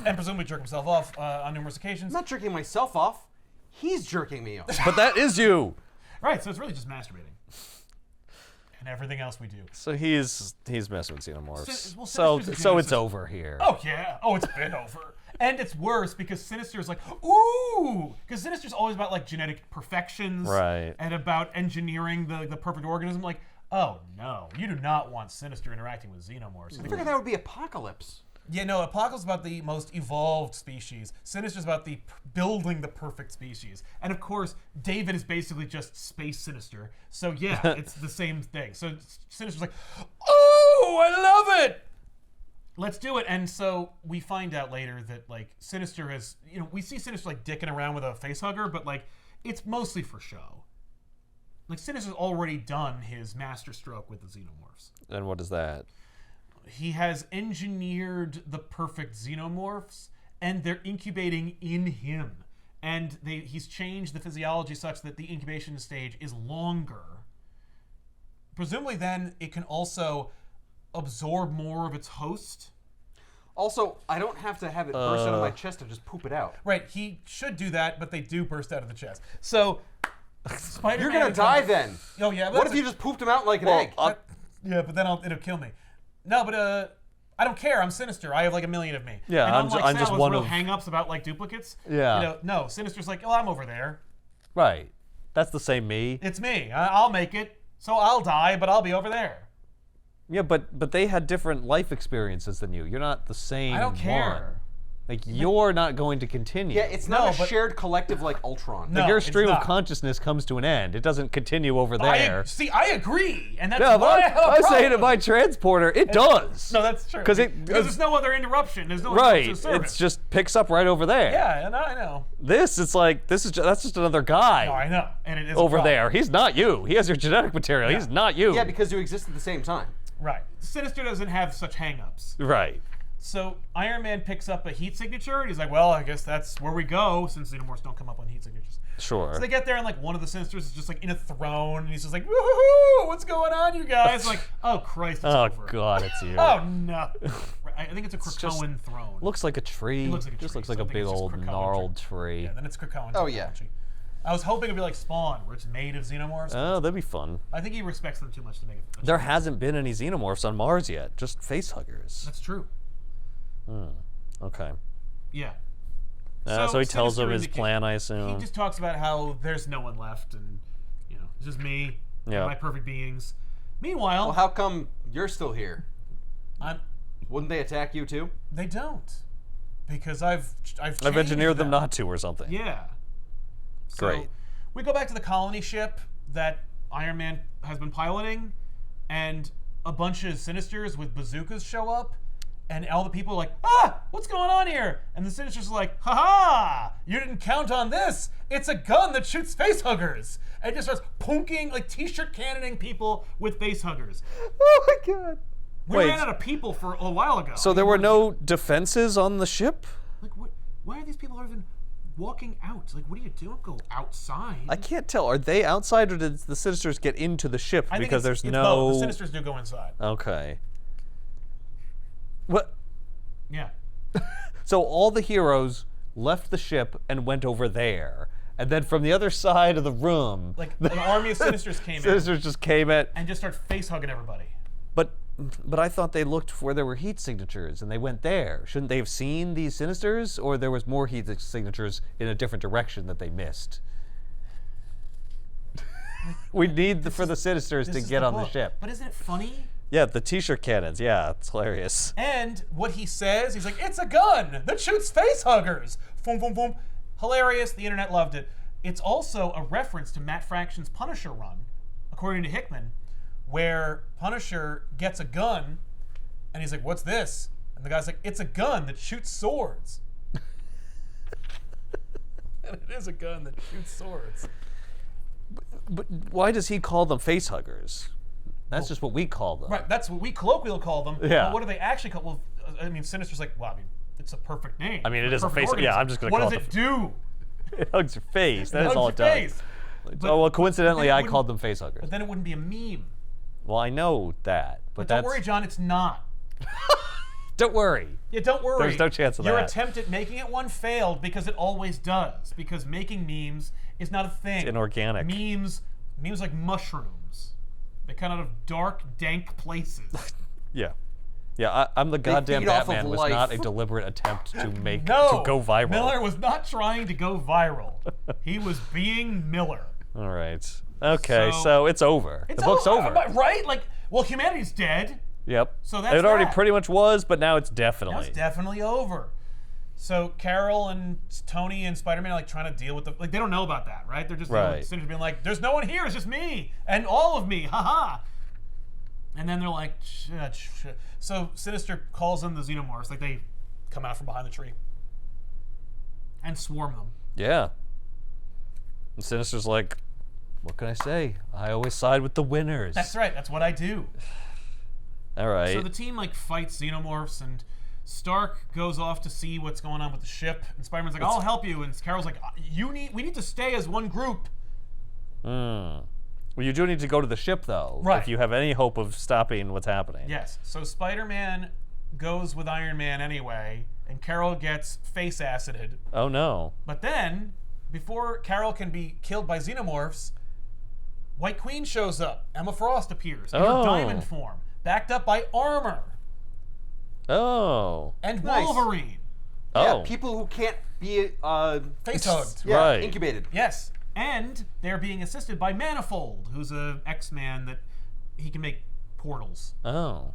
and presumably jerk himself off on numerous occasions. I'm not jerking myself off. He's jerking me off. But that is you. Right, so it's really just masturbating. And everything else we do. So he's messing with xenomorphs. Well, so Sinister's a so it's geneticist. over here. Oh, yeah. Oh, it's been over. And it's worse because Sinister's like, ooh! Because Sinister's always about, like, genetic perfections. Right. And about engineering the perfect organism. Like, oh, no. You do not want Sinister interacting with xenomorphs. I figured that would be Apocalypse. Yeah, no, Apocalypse is about the most evolved species. Sinister's about building the perfect species. And of course, David is basically just Space Sinister. So yeah, it's the same thing. So Sinister's like, oh, I love it! Let's do it. And so we find out later that like Sinister has, you know, we see Sinister like dicking around with a face hugger, but like it's mostly for show. Like Sinister's already done his master stroke with the Xenomorphs. And what is that? He has engineered the perfect xenomorphs, and they're incubating in him. And he's changed the physiology such that the incubation stage is longer. Presumably then it can also absorb more of its host. Also, I don't have to have it burst out of my chest to just poop it out. Right, he should do that, but they do burst out of the chest. So, Spider-Man... You're going to die then. Oh, yeah. What if you just pooped him out like an egg? Yeah, but then it'll kill me. No, but I don't care. I'm Sinister. I have like a million of me. Yeah, and I'm unlike just Sal, one real of- hang-ups about like duplicates. Yeah. You know, no, Sinister's like, oh, I'm over there. Right. That's the same me. It's me. I'll make it. So I'll die, but I'll be over there. Yeah, but they had different life experiences than you. You're not the same I don't care. one. Like, you're not going to continue. Yeah, it's No, not a but- shared collective like Ultron. No. Like, your it's stream of not. consciousness comes to an end. It doesn't continue over there. I agree, and that's No, why I but have a I say problem. to my transporter, it does. No, that's true. 'Cause because there's no other interruption. There's no Right. interruption of It service. just picks up right over there. Yeah, and I know. It's like, that's just another guy No, I know, and it is a over problem. there. He's not you. He has your genetic material. Yeah. He's not you. Yeah, because you exist at the same time. Right. Sinister doesn't have such hang-ups. Right. So Iron Man picks up a heat signature, and he's like, well, I guess that's where we go, since xenomorphs don't come up on heat signatures. Sure. So they get there, and like one of the Sinisters is just like in a throne, and he's just like, woohoo, what's going on, you guys? Like, oh, Christ, it's Oh, over. God, it's you. Oh, no. I think it's a just- Krakoan throne. Looks like a tree. It looks like a just tree, looks so like I a think big it's just old Krakoan gnarled tree. Yeah, then it's Krakoan Oh, yeah. technology. I was hoping it'd be like Spawn, where it's made of xenomorphs. Oh, that'd be fun. I think he respects them too much to make it. There hasn't been any xenomorphs on Mars yet. Just face huggers. That's true. Okay. Yeah. So he tells Sinister him his indicates- plan, I He assume. just talks about how there's no one left, and you know, it's just me, and Yeah. my perfect beings. Meanwhile, Well, how come you're still here? I'm. Wouldn't they attack you too? They don't, because I've I've changed engineered them not to or something. Yeah. So Great. we go back to the colony ship that Iron Man has been piloting, and a bunch of Sinisters with bazookas show up, and all the people are like, ah, what's going on here? And the Sinisters are like, ha-ha, you didn't count on this. It's a gun that shoots facehuggers. And it just starts punking, like t-shirt cannoning people with facehuggers. Oh my God. We Wait. ran out of people for a while ago. So there were no defenses on the ship? Like, why are these people even walking out? Like, what do you do? Don't go outside. I can't tell. Are they outside or did the Sinisters get into the ship? I think Because it's there's both. no. The Sinisters do go inside. Okay. What? Yeah. So all the heroes left the ship and went over there, and then from the other side of the room, Like an army of Sinisters came in Sinisters just came in. and just started face hugging everybody. But I thought they looked where there were heat signatures, and they went there. Shouldn't they have seen these Sinisters, or there was more heat signatures in a different direction that they missed? We need for the Sinisters to get on the ship. But isn't it funny? Yeah, the T-shirt cannons. Yeah, it's hilarious. And what he says, he's like, it's a gun that shoots face huggers. Boom, boom, boom. Hilarious. The internet loved it. It's also a reference to Matt Fraction's Punisher run, according to Hickman, where Punisher gets a gun, and he's like, what's this? And the guy's like, it's a gun that shoots swords. And it is a gun that shoots swords. But why does he call them face huggers? That's just what we call them. Right, that's what we colloquially call them. Yeah. But what do they actually call? Well, I mean, Sinister's like, well, I mean, it's a perfect name. I mean, it is a Perfect face. Yeah, organism. I'm just going to What call does it. it do? It hugs your face. That is hugs all your it does. face. But- Oh well, coincidentally, but then it I wouldn't- called them face huggers. But then it wouldn't be a meme. Well, I know that, but But that's. don't worry, John, it's not. Don't worry. Yeah, don't worry. There's no chance of Your that. attempt at making it one failed because it always does. Because making memes is not a thing. It's inorganic. Memes like mushrooms. They come out of dark, dank places. Yeah. Yeah, I'm the goddamn feed off of Batman was life. not a deliberate attempt to make No, to go viral. Miller was not trying to go viral. He was being Miller. All right. Okay, So- so it's over. The book's over. Right? Like, well, humanity's dead. Yep. So that's it already that. pretty much was, but now it's definitely. Now it's definitely over. So Carol and Tony and Spider-Man are like trying to deal with the, like, they don't know about that, right? They're just Right. Sinister being like, there's no one here, it's just me and all of me, haha. And then they're like, shit. So Sinister calls them the Xenomorphs, like they come out from behind the tree and swarm them. Yeah. And Sinister's like, what can I say? I always side with the winners. That's right, that's what I do. All right. So the team like fights Xenomorphs, and Stark goes off to see what's going on with the ship, and Spider-Man's like, I'll help you, and Carol's like, we need to stay as one group. Well, you do need to go to the ship, though, Right. if you have any hope of stopping what's happening. Yes. So Spider-Man goes with Iron Man anyway, and Carol gets face acided. Oh, no. But then, before Carol can be killed by Xenomorphs, White Queen shows up. Emma Frost appears in Oh. her diamond form, backed up by armor Oh. and Nice. Wolverine. Oh. Yeah, people who can't be Face hugged. yeah, Right. incubated. Yes. And they're being assisted by Manifold, who's a X-Man that he can make portals. Oh.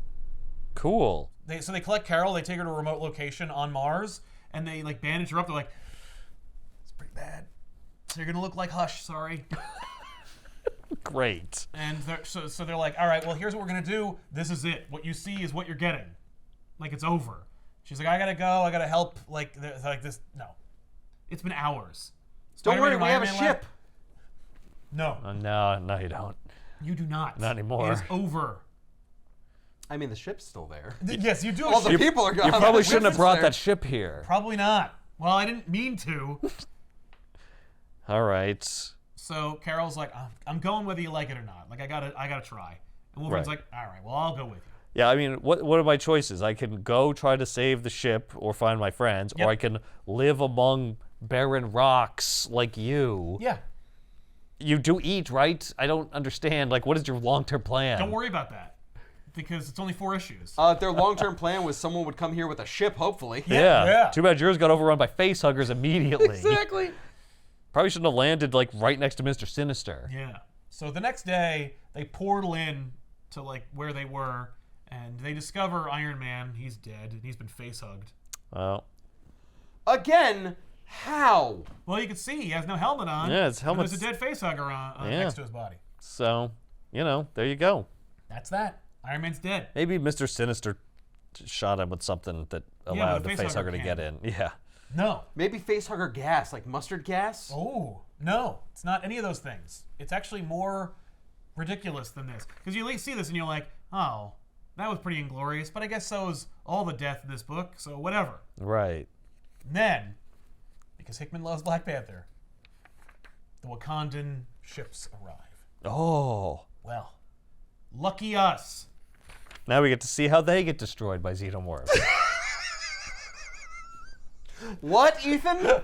Cool. So they collect Carol, they take her to a remote location on Mars, and they like bandage her up. They're like, it's pretty bad. So you're gonna look like Hush, sorry. Great. And so they're like, all right, well, here's what we're gonna do. This is it. What you see is what you're getting. Like, it's over. She's like, I gotta go. I gotta help. Like this. No, it's been hours. Don't Spider-Man worry, and we have Iron a Man ship. left. No, No, you don't. you do not. Not anymore. It is over. I mean, the ship's still there. Yes, you do. All the ship. people are gone. You probably The shouldn't have ship's brought there. that ship here. Probably not. Well, I didn't mean to. All right. So Carol's like, I'm going whether you like it or not. Like, I gotta try. And Wolverine's Right. like, all right, well, I'll go with you. Yeah, I mean, what are my choices? I can go try to save the ship or find my friends, Yep. or I can live among barren rocks like you. Yeah. You do eat, right? I don't understand. Like, what is your long-term plan? Don't worry about that, because it's only 4 issues. Their long-term plan was someone would come here with a ship, hopefully. Yeah. Too bad yours got overrun by face huggers immediately. Exactly. Probably shouldn't have landed like right next to Mr. Sinister. Yeah. So the next day, they portal in to like where they were, and they discover Iron Man. He's dead, and he's been face hugged. Well, Again, how? Well, you can see he has no helmet on. Yeah, his and helmet's- there's a dead face hugger on Yeah. next to his body. so, there you go. That's that. Iron Man's dead. Maybe Mr. Sinister shot him with something that allowed the the facehugger facehugger to can. get in. Yeah. No. Maybe facehugger gas, like mustard gas? Oh, no. It's not any of those things. It's actually more ridiculous than this. Because you see this and you're like, oh, that was pretty inglorious, but I guess so is all the death in this book, so whatever. Right. And then, because Hickman loves Black Panther, the Wakandan ships arrive. Oh. Well, lucky us. Now we get to see how they get destroyed by Xenomorphs. What, Ethan?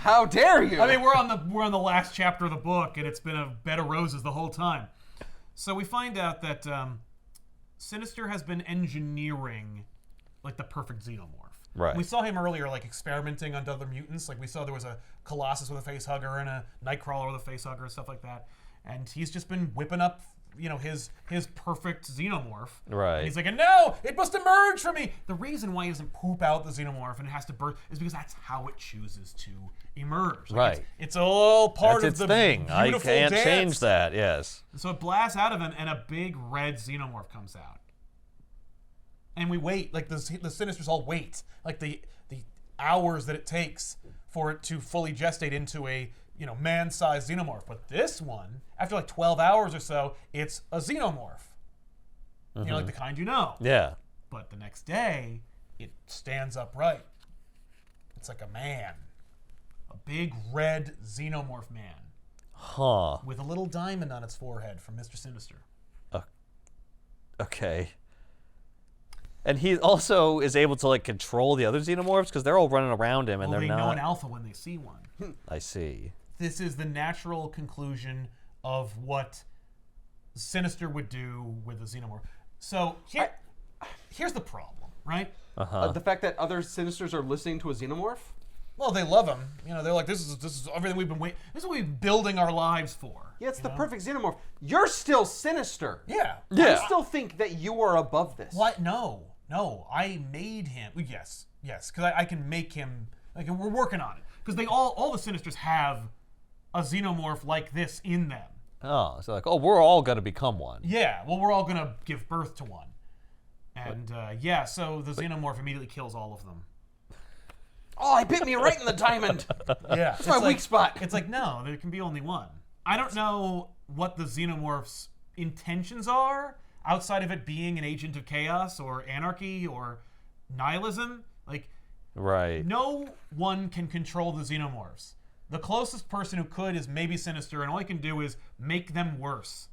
How dare you? I mean, we're on the last chapter of the book, and it's been a bed of roses the whole time. So we find out that Sinister has been engineering like the perfect xenomorph. Right. We saw him earlier, like experimenting on other mutants. Like we saw there was a Colossus with a face hugger and a Nightcrawler with a face hugger and stuff like that. And he's just been whipping up, his perfect xenomorph. Right. And he's like, no, it must emerge from me. The reason why he doesn't poop out the xenomorph and it has to burst is because that's how it chooses to emerge. Like Right. It's all part That's of its the thing. I beautiful can't dance. change that. Yes. So it blasts out of him, and a big red xenomorph comes out. And we wait, like the Sinisters all wait, like the hours that it takes for it to fully gestate into a man-sized xenomorph. But this one, after like 12 hours or so, it's a xenomorph. Like the kind you know. Yeah. But the next day, it stands upright. It's like a man, a big red xenomorph man. Huh. With a little diamond on its forehead from Mr. Sinister. Okay. And he also is able to like control the other xenomorphs because they're all running around him and Well, they're they know not. an alpha when they see one. I see. This is the natural conclusion of what Sinister would do with a xenomorph. So here's the problem, right? The fact that other Sinisters are listening to a xenomorph? Well, they love him. They're like, this is everything we've been waiting. This is what we've been building our lives for. Yeah, it's the perfect xenomorph. You're still Sinister. Yeah. Yeah. I still think that you are above this. What? No. I made him. Yes. Because I can make him. Like we're working on it. Because they all the Sinisters have a xenomorph like this in them. Oh, so like, we're all gonna become one. Yeah. Well, we're all gonna give birth to one. And so the xenomorph immediately kills all of them. Oh, it bit me right in the diamond. Yeah. That's my weak spot. It's like, no, there can be only one. I don't know what the xenomorph's intentions are outside of it being an agent of chaos or anarchy or nihilism. Like, Right. no one can control the xenomorphs. The closest person who could is maybe Sinister, and all he can do is make them worse.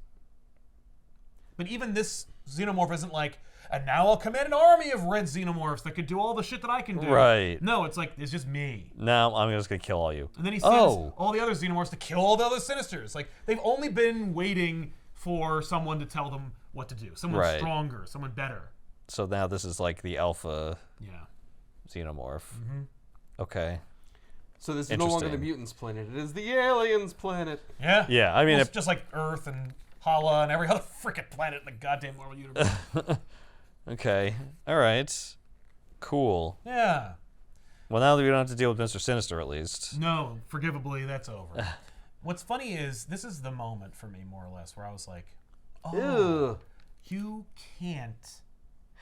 But even this xenomorph isn't like, and now I'll command an army of red xenomorphs that could do all the shit that I can do. Right. No, it's like, it's just me. Now I'm just gonna kill all you. And then he sends all the other xenomorphs to kill all the other Sinisters. Like, they've only been waiting for someone to tell them what to do. Someone Right. stronger, someone better. So now this is like the alpha Yeah. xenomorph. Okay. So this is no longer the Interesting. mutants' planet. It is the aliens' planet. Yeah. Yeah, I mean, Well, it's just like Earth and Hala and every other freaking planet in the goddamn Marvel universe. okay. All right. Cool. Yeah. Well, now that we don't have to deal with Mr. Sinister, at least. No, forgivably, that's over. What's funny is, this is the moment for me, more or less, where I was like, oh, Ew. you can't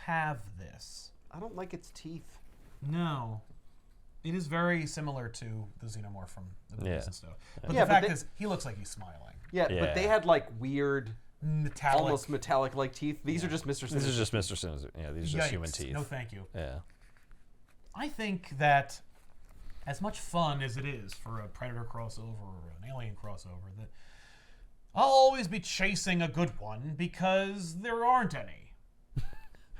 have this. I don't like its teeth. No. It is very similar to the xenomorph from the movies Yeah. and stuff. But Yeah, the but fact they- is, he looks like he's smiling. Yeah, Yeah. but they had like weird, Metallic. almost metallic-like teeth. These are just Mr. Sinister. This is just Mr. Sinister. Yeah, these are just human Yikes. teeth. No, thank you. Yeah. I think that as much fun as it is for a Predator crossover or an Alien crossover, that I'll always be chasing a good one because there aren't any.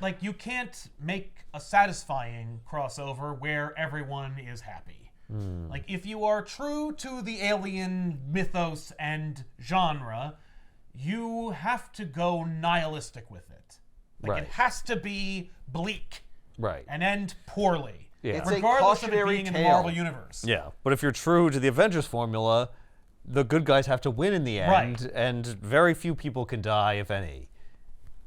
Like, you can't make a satisfying crossover where everyone is happy. Like, if you are true to the Alien mythos and genre, you have to go nihilistic with it. Like, Right. it has to be bleak Right. and end poorly. Yeah. It's a Regardless of it cautionary being in the tale. Marvel universe. Yeah, but if you're true to the Avengers formula, the good guys have to win in the end, Right. and very few people can die, if any.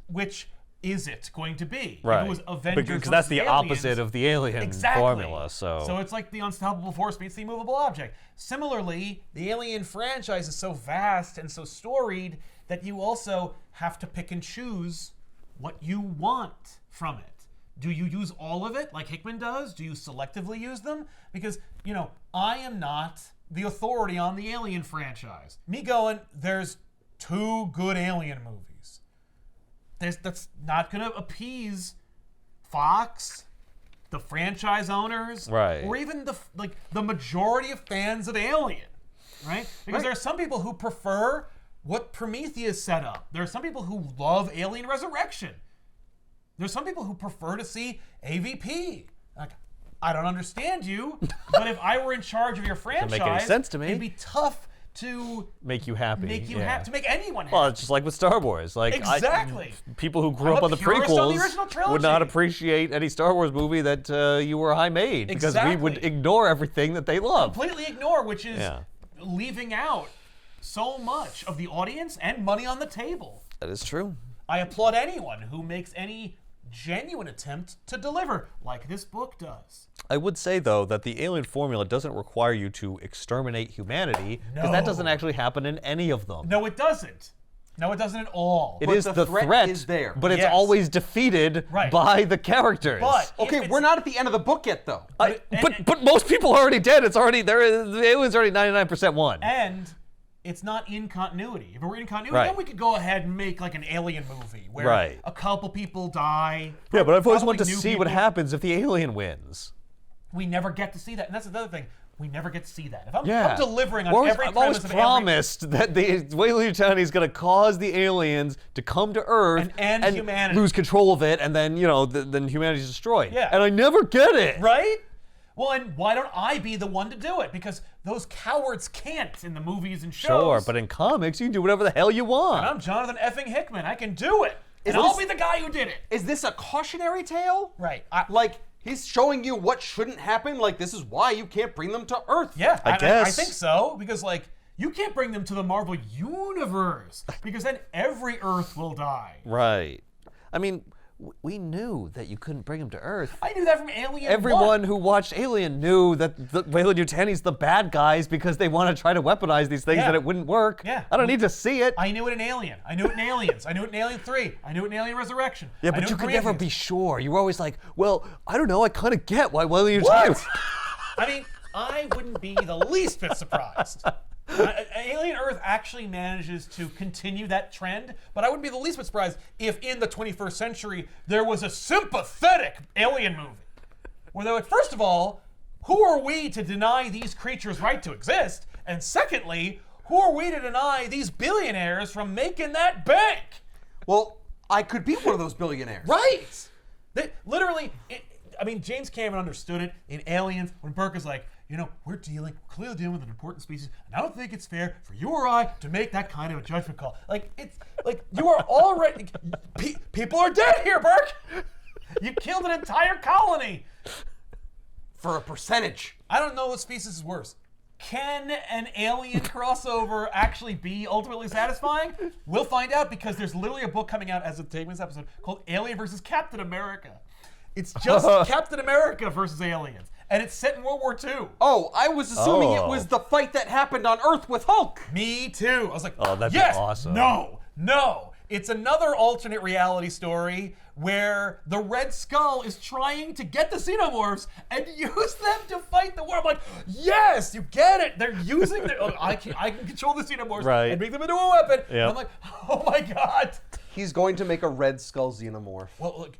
Which is it going to be? Right. If it was Avengers Because that's the versus aliens, opposite of the alien exactly. formula. So it's like the unstoppable force meets the immovable object. Similarly, the Alien franchise is so vast and so storied that you also have to pick and choose what you want from it. Do you use all of it like Hickman does? Do you selectively use them? Because, I am not the authority on the Alien franchise. Me going, there's 2 good Alien movies. That's not going to appease Fox, the franchise owners, Right. or even the majority of fans of Alien, right? Because there are some people who prefer what Prometheus set up. There are some people who love Alien Resurrection. There's some people who prefer to see AVP. Like, I don't understand you, but if I were in charge of your franchise, make any sense to me. it'd be tough to make you happy. to make anyone happy. Well, it's just like with Star Wars. Like exactly. People who grew I'm up a on the purist on the prequels original trilogy. would not appreciate any Star Wars movie that you or I made because we would Exactly. ignore everything that they love. Completely ignore, which is Yeah. leaving out so much of the audience and money on the table. That is true. I applaud anyone who makes any genuine attempt to deliver, like this book does. I would say, though, that the alien formula doesn't require you to exterminate humanity, because that No. doesn't actually happen in any of them. No, it doesn't. No, it doesn't at all. It But is the the threat is there. but it's Yes. always defeated Right. by the characters. But Okay, if we're it's- not at the end of the book yet, though. But most people are already dead. It's already the alien's already 99% won. And it's not in continuity. If it were in continuity, Right. then we could go ahead and make like an alien movie where Right. a couple people die. Yeah, but I've always probably wanted to new see what people. happens if the alien wins. We never get to see that, and that's another thing. We never get to see that. If I'm delivering I've on always, every I've always premise of every promised that the Weyland-Yutani is going to cause the aliens to come to Earth And end humanity. lose control of it, and then then humanity's destroyed. Yeah. And I never get it. right? Well, and why don't I be the one to do it? Because those cowards can't in the movies and shows. Sure, but in comics you can do whatever the hell you want. And I'm Jonathan effing Hickman. I can do it. Is And I'll this- be the guy who did it. Is this a cautionary tale? Right. Like, he's showing you what shouldn't happen? Like, this is why you can't bring them to Earth. Yeah, I I guess. think so, because like you can't bring them to the Marvel universe because then every Earth will die. Right. I mean, we knew that you couldn't bring him to Earth. I knew that from Alien. Everyone 1. who watched Alien knew that the Weyland-Yutani's the bad guys because they want to try to weaponize these things Yeah. and it wouldn't work. Yeah. I don't need to see it. I knew it in Alien. I knew it in Aliens. I knew it in Alien 3. I knew it in Alien Resurrection. Yeah, I but knew you it could in never be Prometheus. sure. You were always like, well, I don't know. I kind of get why Weyland-Yutani. What? I mean, I wouldn't be the least bit surprised. Alien Earth actually manages to continue that trend, but I wouldn't be the least bit surprised if in the 21st century there was a sympathetic alien movie. Where they're like, first of all, who are we to deny these creatures' right to exist? And secondly, who are we to deny these billionaires from making that bank? Well, I could be one of those billionaires. Right! Literally, James Cameron understood it in Aliens when Burke is like, we're clearly dealing with an important species, and I don't think it's fair for you or I to make that kind of a judgment call. Like, it's like you are already people are dead here, Burke. You killed an entire colony For a percentage. I don't know what species is worse. Can an alien crossover actually be ultimately satisfying? We'll find out because there's literally a book coming out as of taping this episode called Alien versus Captain America. It's just Captain America versus aliens. And it's set in World War II. Oh, I was assuming it Oh. was the fight that happened on Earth with Hulk. Me too. I was like, Oh, that'd be yes, awesome. No. It's another alternate reality story where the Red Skull is trying to get the Xenomorphs and use them to fight the war. I'm like, yes, you get it. They're using their, I can control the Xenomorphs Right. and make them into a weapon. And Yep. I'm like, oh my God. He's going to make a Red Skull Xenomorph. Well, look,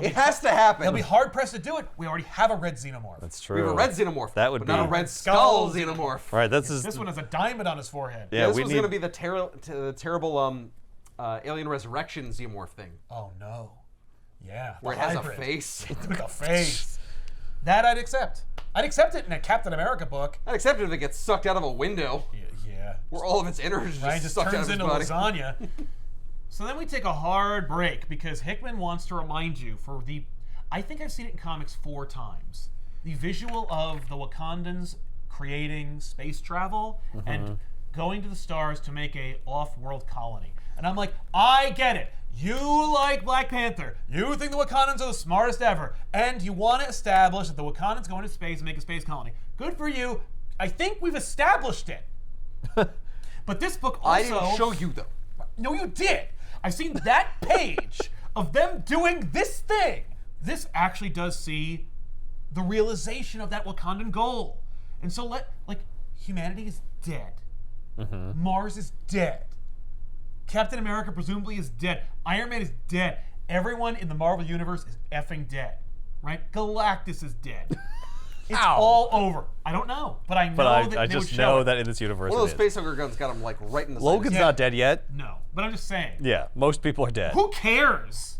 It has to happen. He'll be hard pressed to do it. We already have a red Xenomorph. That's true. We have a Red Xenomorph. That would but be not a Red Skull Xenomorph. Right. This One has a diamond on his forehead. Yeah, This we was need. going to be the terrible Alien Resurrection Xenomorph thing. Oh no. Yeah. Where it the has hybrid. a face. With a face. That I'd accept. I'd accept it in a Captain America book. I'd accept it if it gets sucked out of a window. Yeah. Where all of its innards Ryan just just sucked out turns of his into body. lasagna. So then we take a hard break because Hickman wants to remind you for I think I've seen it in comics 4 times. The visual of the Wakandans creating space travel and going to the stars to make a off-world colony. And I'm like, I get it. You like Black Panther. You think the Wakandans are the smartest ever. And you want to establish that the Wakandans go into space and make a space colony. Good for you. I think we've established it. But this book also... I didn't show you, though. No, you did. I've seen that page of them doing this thing. This actually does see the realization of that Wakandan goal. And so humanity is dead. Mars is dead. Captain America presumably is dead. Iron Man is dead. Everyone in the Marvel Universe is effing dead. Right? Galactus is dead. It's all over. I don't know, but I know that I they would just show know it. that in this universe One of those it is. space hugger guns got him like right in the Logan's side. not dead yet. No, but I'm just saying. Yeah, most people are dead. Who cares?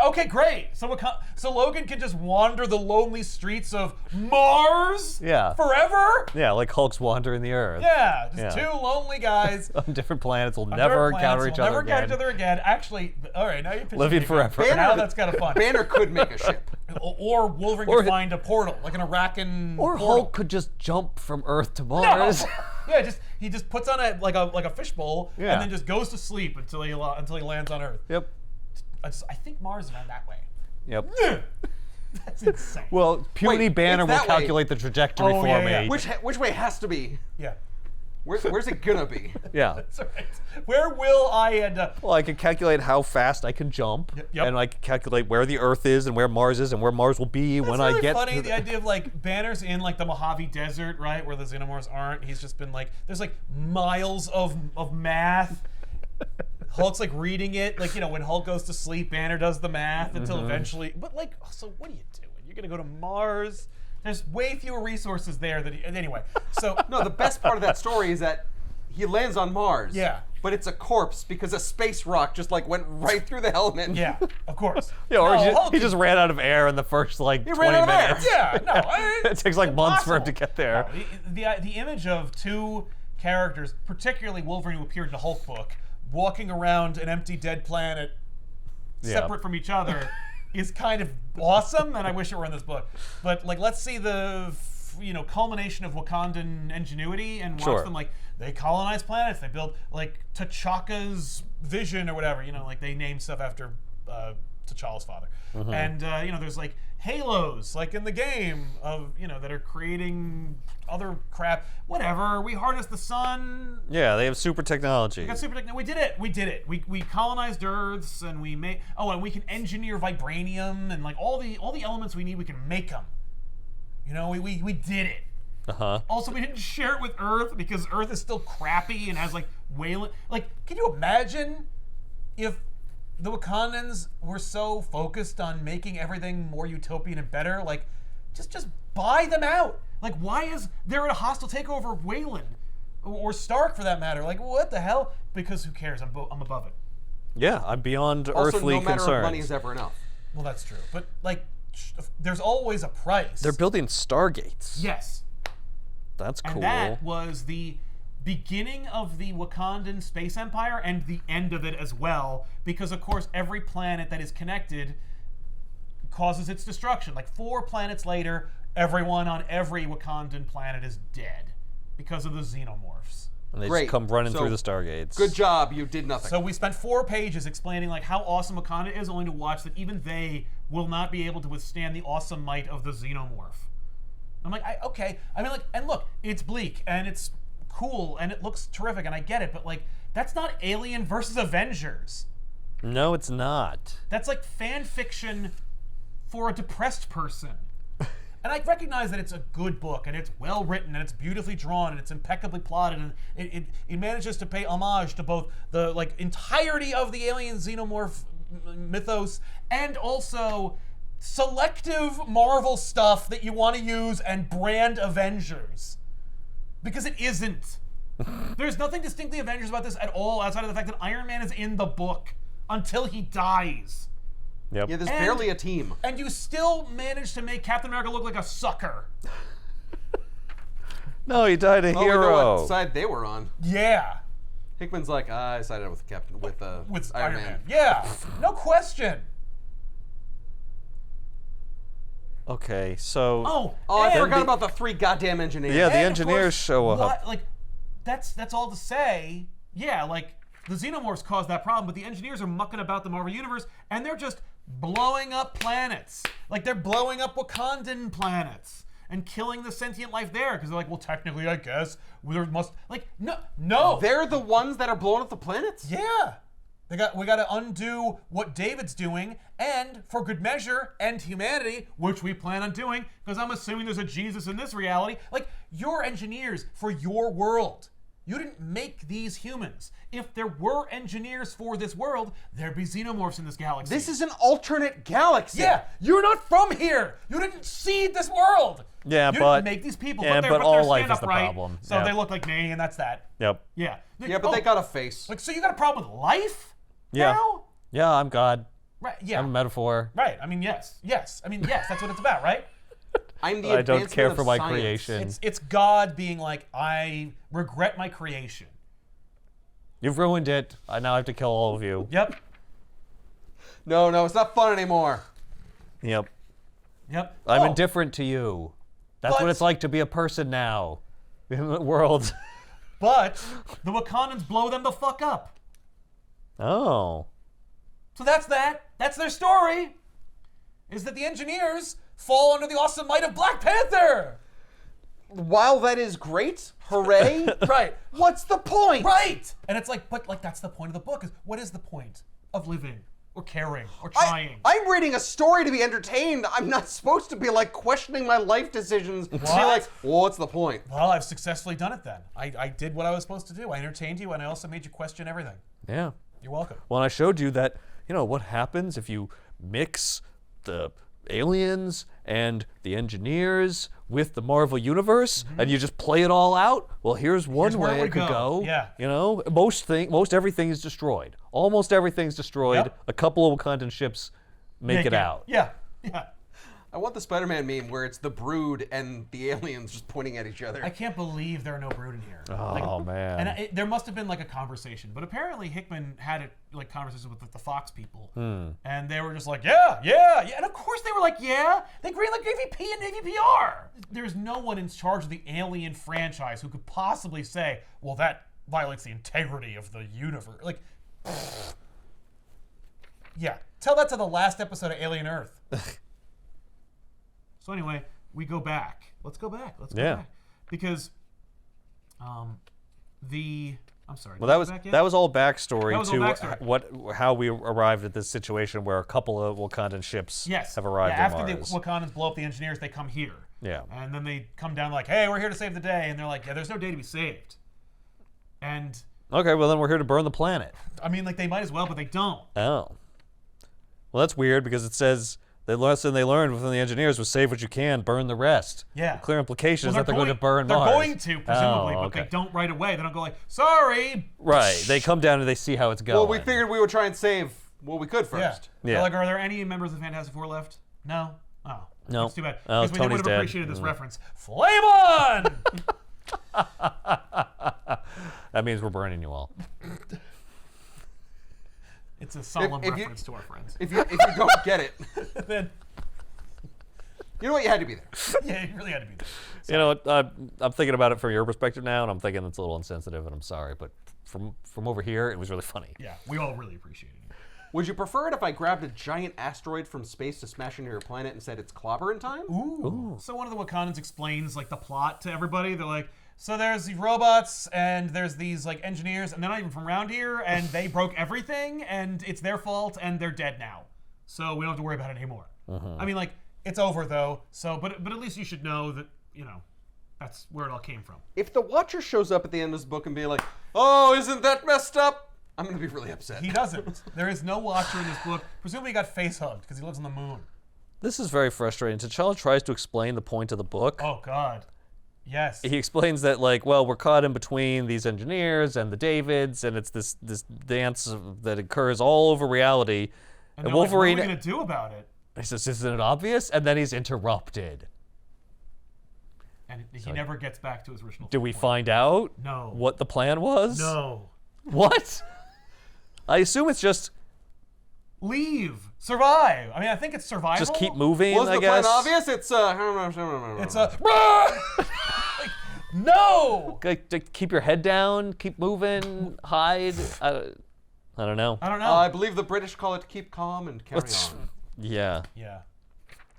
Okay, great. So Logan can just wander the lonely streets of Mars forever? Yeah, like Hulk's wandering the Earth. Yeah, just two lonely guys. On different planets will never encounter each other again. Actually, all right, now you're pitching living me. forever. Now that's kind of fun. Banner could make a ship. Or Wolverine could find a portal, like an Arakan Or portal. Hulk could just jump from Earth to Mars. No. Yeah, he just puts on a fishbowl and then just goes to sleep until he lands on Earth. Yep. I think Mars is around that way. Yep. That's insane. Well, puny Banner will that way. calculate the trajectory for me. Which way has to be? Yeah. Where's it gonna be? Yeah. That's right. Where will I end up? Well, I can calculate how fast I can jump, Yep. and I can calculate where the Earth is and where Mars is and where Mars will be when I get. That's really funny. The idea of like Banner's in like the Mojave Desert, right, where the Xenomorphs aren't. He's just been like, there's like miles of math. Hulk's like reading it, like when Hulk goes to sleep, Banner does the math until eventually. But like, so what are you doing? You're gonna go to Mars? There's way fewer resources there than anyway. So No, the best part of that story is that he lands on Mars. Yeah. But it's a corpse because a space rock just like went right through the helmet. yeah, of course. Yeah, or No, he just ran out of air in the first like 20 ran out of air. minutes. Yeah, no. It takes like months for him to get there. No, the image of two characters, particularly Wolverine, who appeared in the Hulk book, walking around an empty, dead planet, separate from each other, is kind of awesome, and I wish it were in this book. But like, let's see the culmination of Wakandan ingenuity and watch them like they colonize planets, they build like T'Chaka's vision or whatever. Like they name stuff after T'Challa's father, and there's like halos like in the game of that are creating other crap. Whatever, we harness the sun. Yeah, they have super technology. We did it. We colonized Earths, and we made. Oh, and we can engineer vibranium and like all the elements we need. We can make them. We did it. Also, we didn't share it with Earth because Earth is still crappy and has like Wayland. Like, can you imagine if the Wakandans were so focused on making everything more utopian and better? Like, just buy them out. Like, why is there a hostile takeover of Wayland or Stark for that matter? Like, what the hell? Because who cares? I'm above it. Yeah, I'm beyond Also, earthly no matter concerns. if money is ever enough. Well, that's true. But like, there's always a price. They're building Stargates. Yes. That's cool. And that was the beginning of the Wakandan space empire and the end of it as well, because of course every planet that is connected causes its destruction. Like 4 planets later, everyone on every Wakandan planet is dead because of the Xenomorphs. And they Great. just come running So, through the Stargates. Good job, you did nothing. So we spent 4 pages explaining like how awesome Wakanda is, only to watch that even they will not be able to withstand the awesome might of the Xenomorph. I'm like, okay. I mean, like, and look, it's bleak and it's cool and it looks terrific and I get it, but like, that's not Alien versus Avengers. No, it's not. That's like fan fiction for a depressed person. And I recognize that it's a good book and it's well written and it's beautifully drawn and it's impeccably plotted and it manages to pay homage to both the like entirety of the Alien Xenomorph mythos and also selective Marvel stuff that you want to use and brand Avengers. Because it isn't. There's nothing distinctly Avengers about this at all outside of the fact that Iron Man is in the book until he dies. Yep. Yeah, there's barely a team. And you still manage to make Captain America look like a sucker. No, he died a Oh, we know hero. what side they were on. Yeah. Hickman's like, I sided with With Iron Man. Yeah. No question. Okay, so Oh, I and forgot about the 3 goddamn engineers. Yeah, the and of engineers course, show up. Like, that's all to say. Yeah, like the Xenomorphs caused that problem, but the engineers are mucking about the Marvel Universe, and they're just blowing up planets. Like they're blowing up Wakandan planets and killing the sentient life there because they're like, well, technically, I guess there must like no. They're the ones that are blowing up the planets? Yeah. We got to undo what David's doing, and for good measure, end humanity, which we plan on doing, because I'm assuming there's a Jesus in this reality. Like, you're engineers for your world. You didn't make these humans. If there were engineers for this world, there'd be xenomorphs in this galaxy. This is an alternate galaxy. Yeah, you're not from here. You didn't seed this world. Yeah, you but didn't make these people. yeah, but but all they're life stand is the upright, problem. So Yeah. they look like me, and that's that. Yep. Yeah. Yeah, but they got a face. Like, so you got a problem with life? Yeah. Now? Yeah, I'm God. Right, yeah. I'm a metaphor. Right, I mean, yes. I mean, yes, that's what it's about, right? I'm the I don't advancement care of for my science. creation. It's God being like, I regret my creation. You've ruined it. I now have to kill all of you. Yep. No, it's not fun anymore. Yep. Yep. I'm Oh, indifferent to you. That's But- what it's like to be a person now. In the world. But the Wakandans blow them the fuck up. Oh. So that's that. That's their story. Is that the engineers fall under the awesome might of Black Panther. While that is great, hooray, Right. what's the point? Right. And it's like, but like that's the point of the book. Is what is the point of living or caring or trying? I'm reading a story to be entertained. I'm not supposed to be like questioning my life decisions. To be What? like, well, what's the point? Well, I've successfully done it then. I did what I was supposed to do. I entertained you, and I also made you question everything. Yeah. You're welcome. Well, I showed you that, what happens if you mix the aliens and the engineers with the Marvel Universe and you just play it all out? Well, here's one where it way it would could go. go. Yeah. Most everything is destroyed. Almost everything's destroyed. Yep. A couple of Wakandan ships make it out. Yeah. I want the Spider-Man meme where it's the Brood and the aliens just pointing at each other. I can't believe there are no Brood in here. Oh, man. And there must have been like a conversation, but apparently Hickman had conversations with the Fox people, and they were just like, yeah, and of course they were like, yeah. They greenlit AVP and AVPR. There's no one in charge of the Alien franchise who could possibly say, well, that violates the integrity of the universe. Like, yeah, tell that to the last episode of Alien Earth. So anyway, we go back. Let's go back. Because I'm sorry. Well, did I go back yet? that was all backstory That was all to backstory. how we arrived at this situation where a couple of Wakandan ships Yes. have arrived yeah, in after Mars. the Wakandans blow up the engineers, they come here. Yeah. And then they come down like, hey, we're here to save the day. And they're like, yeah, there's no day to be saved. And, Okay, well then we're here to burn the planet. I mean, like, they might as well, but they don't. Oh. Well, that's weird because it says the lesson they learned within the engineers was save what you can, burn the rest. Yeah. The clear implication is Well, that they're going to burn they're Mars. going to, presumably, Oh, but okay. they don't right away. They don't go like, sorry. Right. They come down and they see how it's going. well, we figured we would try and save what we could first. Yeah. They're like, are there any members of the Fantastic Four left? No. Oh. No. That's too bad. Oh, Because we Tony's would have dead. appreciated this reference. Flame on! That means we're burning you all. It's a solemn If you- reference to our friends. If you don't get it, Then, you know what? You had to be there. yeah, you really had to be there. You know, I'm thinking about it from your perspective now, and I'm thinking it's a little insensitive, and I'm sorry, but from over here, it was really funny. Yeah, we all really appreciated it. Would you prefer it if I grabbed a giant asteroid from space to smash into your planet and said it's clobber in time? Ooh. So one of the Wakandans explains like the plot to everybody. They're like, so there's these robots and there's these like engineers and they're not even from around here and they broke everything and it's their fault and they're dead now. So we don't have to worry about it anymore. I mean, like, it's over though. So, but at least you should know that, that's where it all came from. If the Watcher shows up at the end of this book and be like, oh, isn't that messed up? I'm going to be really upset. He doesn't. There is no Watcher in this book. Presumably he got face hugged because he lives on the moon. This is very frustrating. T'Challa tries to explain the point of the book. Oh, God. Yes. He explains that, like, well, we're caught in between these engineers and the Davids, and it's this dance that occurs all over reality. And And they're like, Wolverine, what are we going to do about it? he says, isn't it obvious? And then he's interrupted. And he never gets back to his original Do we point. find out No. what the plan was? No. What? I assume it's just Leave. Survive. I mean, I think it's survival. just keep moving, Was I the guess. plan obvious? It's It's a... Like, no! Like, to keep your head down, keep moving, hide. I don't know. I don't know. I believe the British call it keep calm and carry on. Yeah.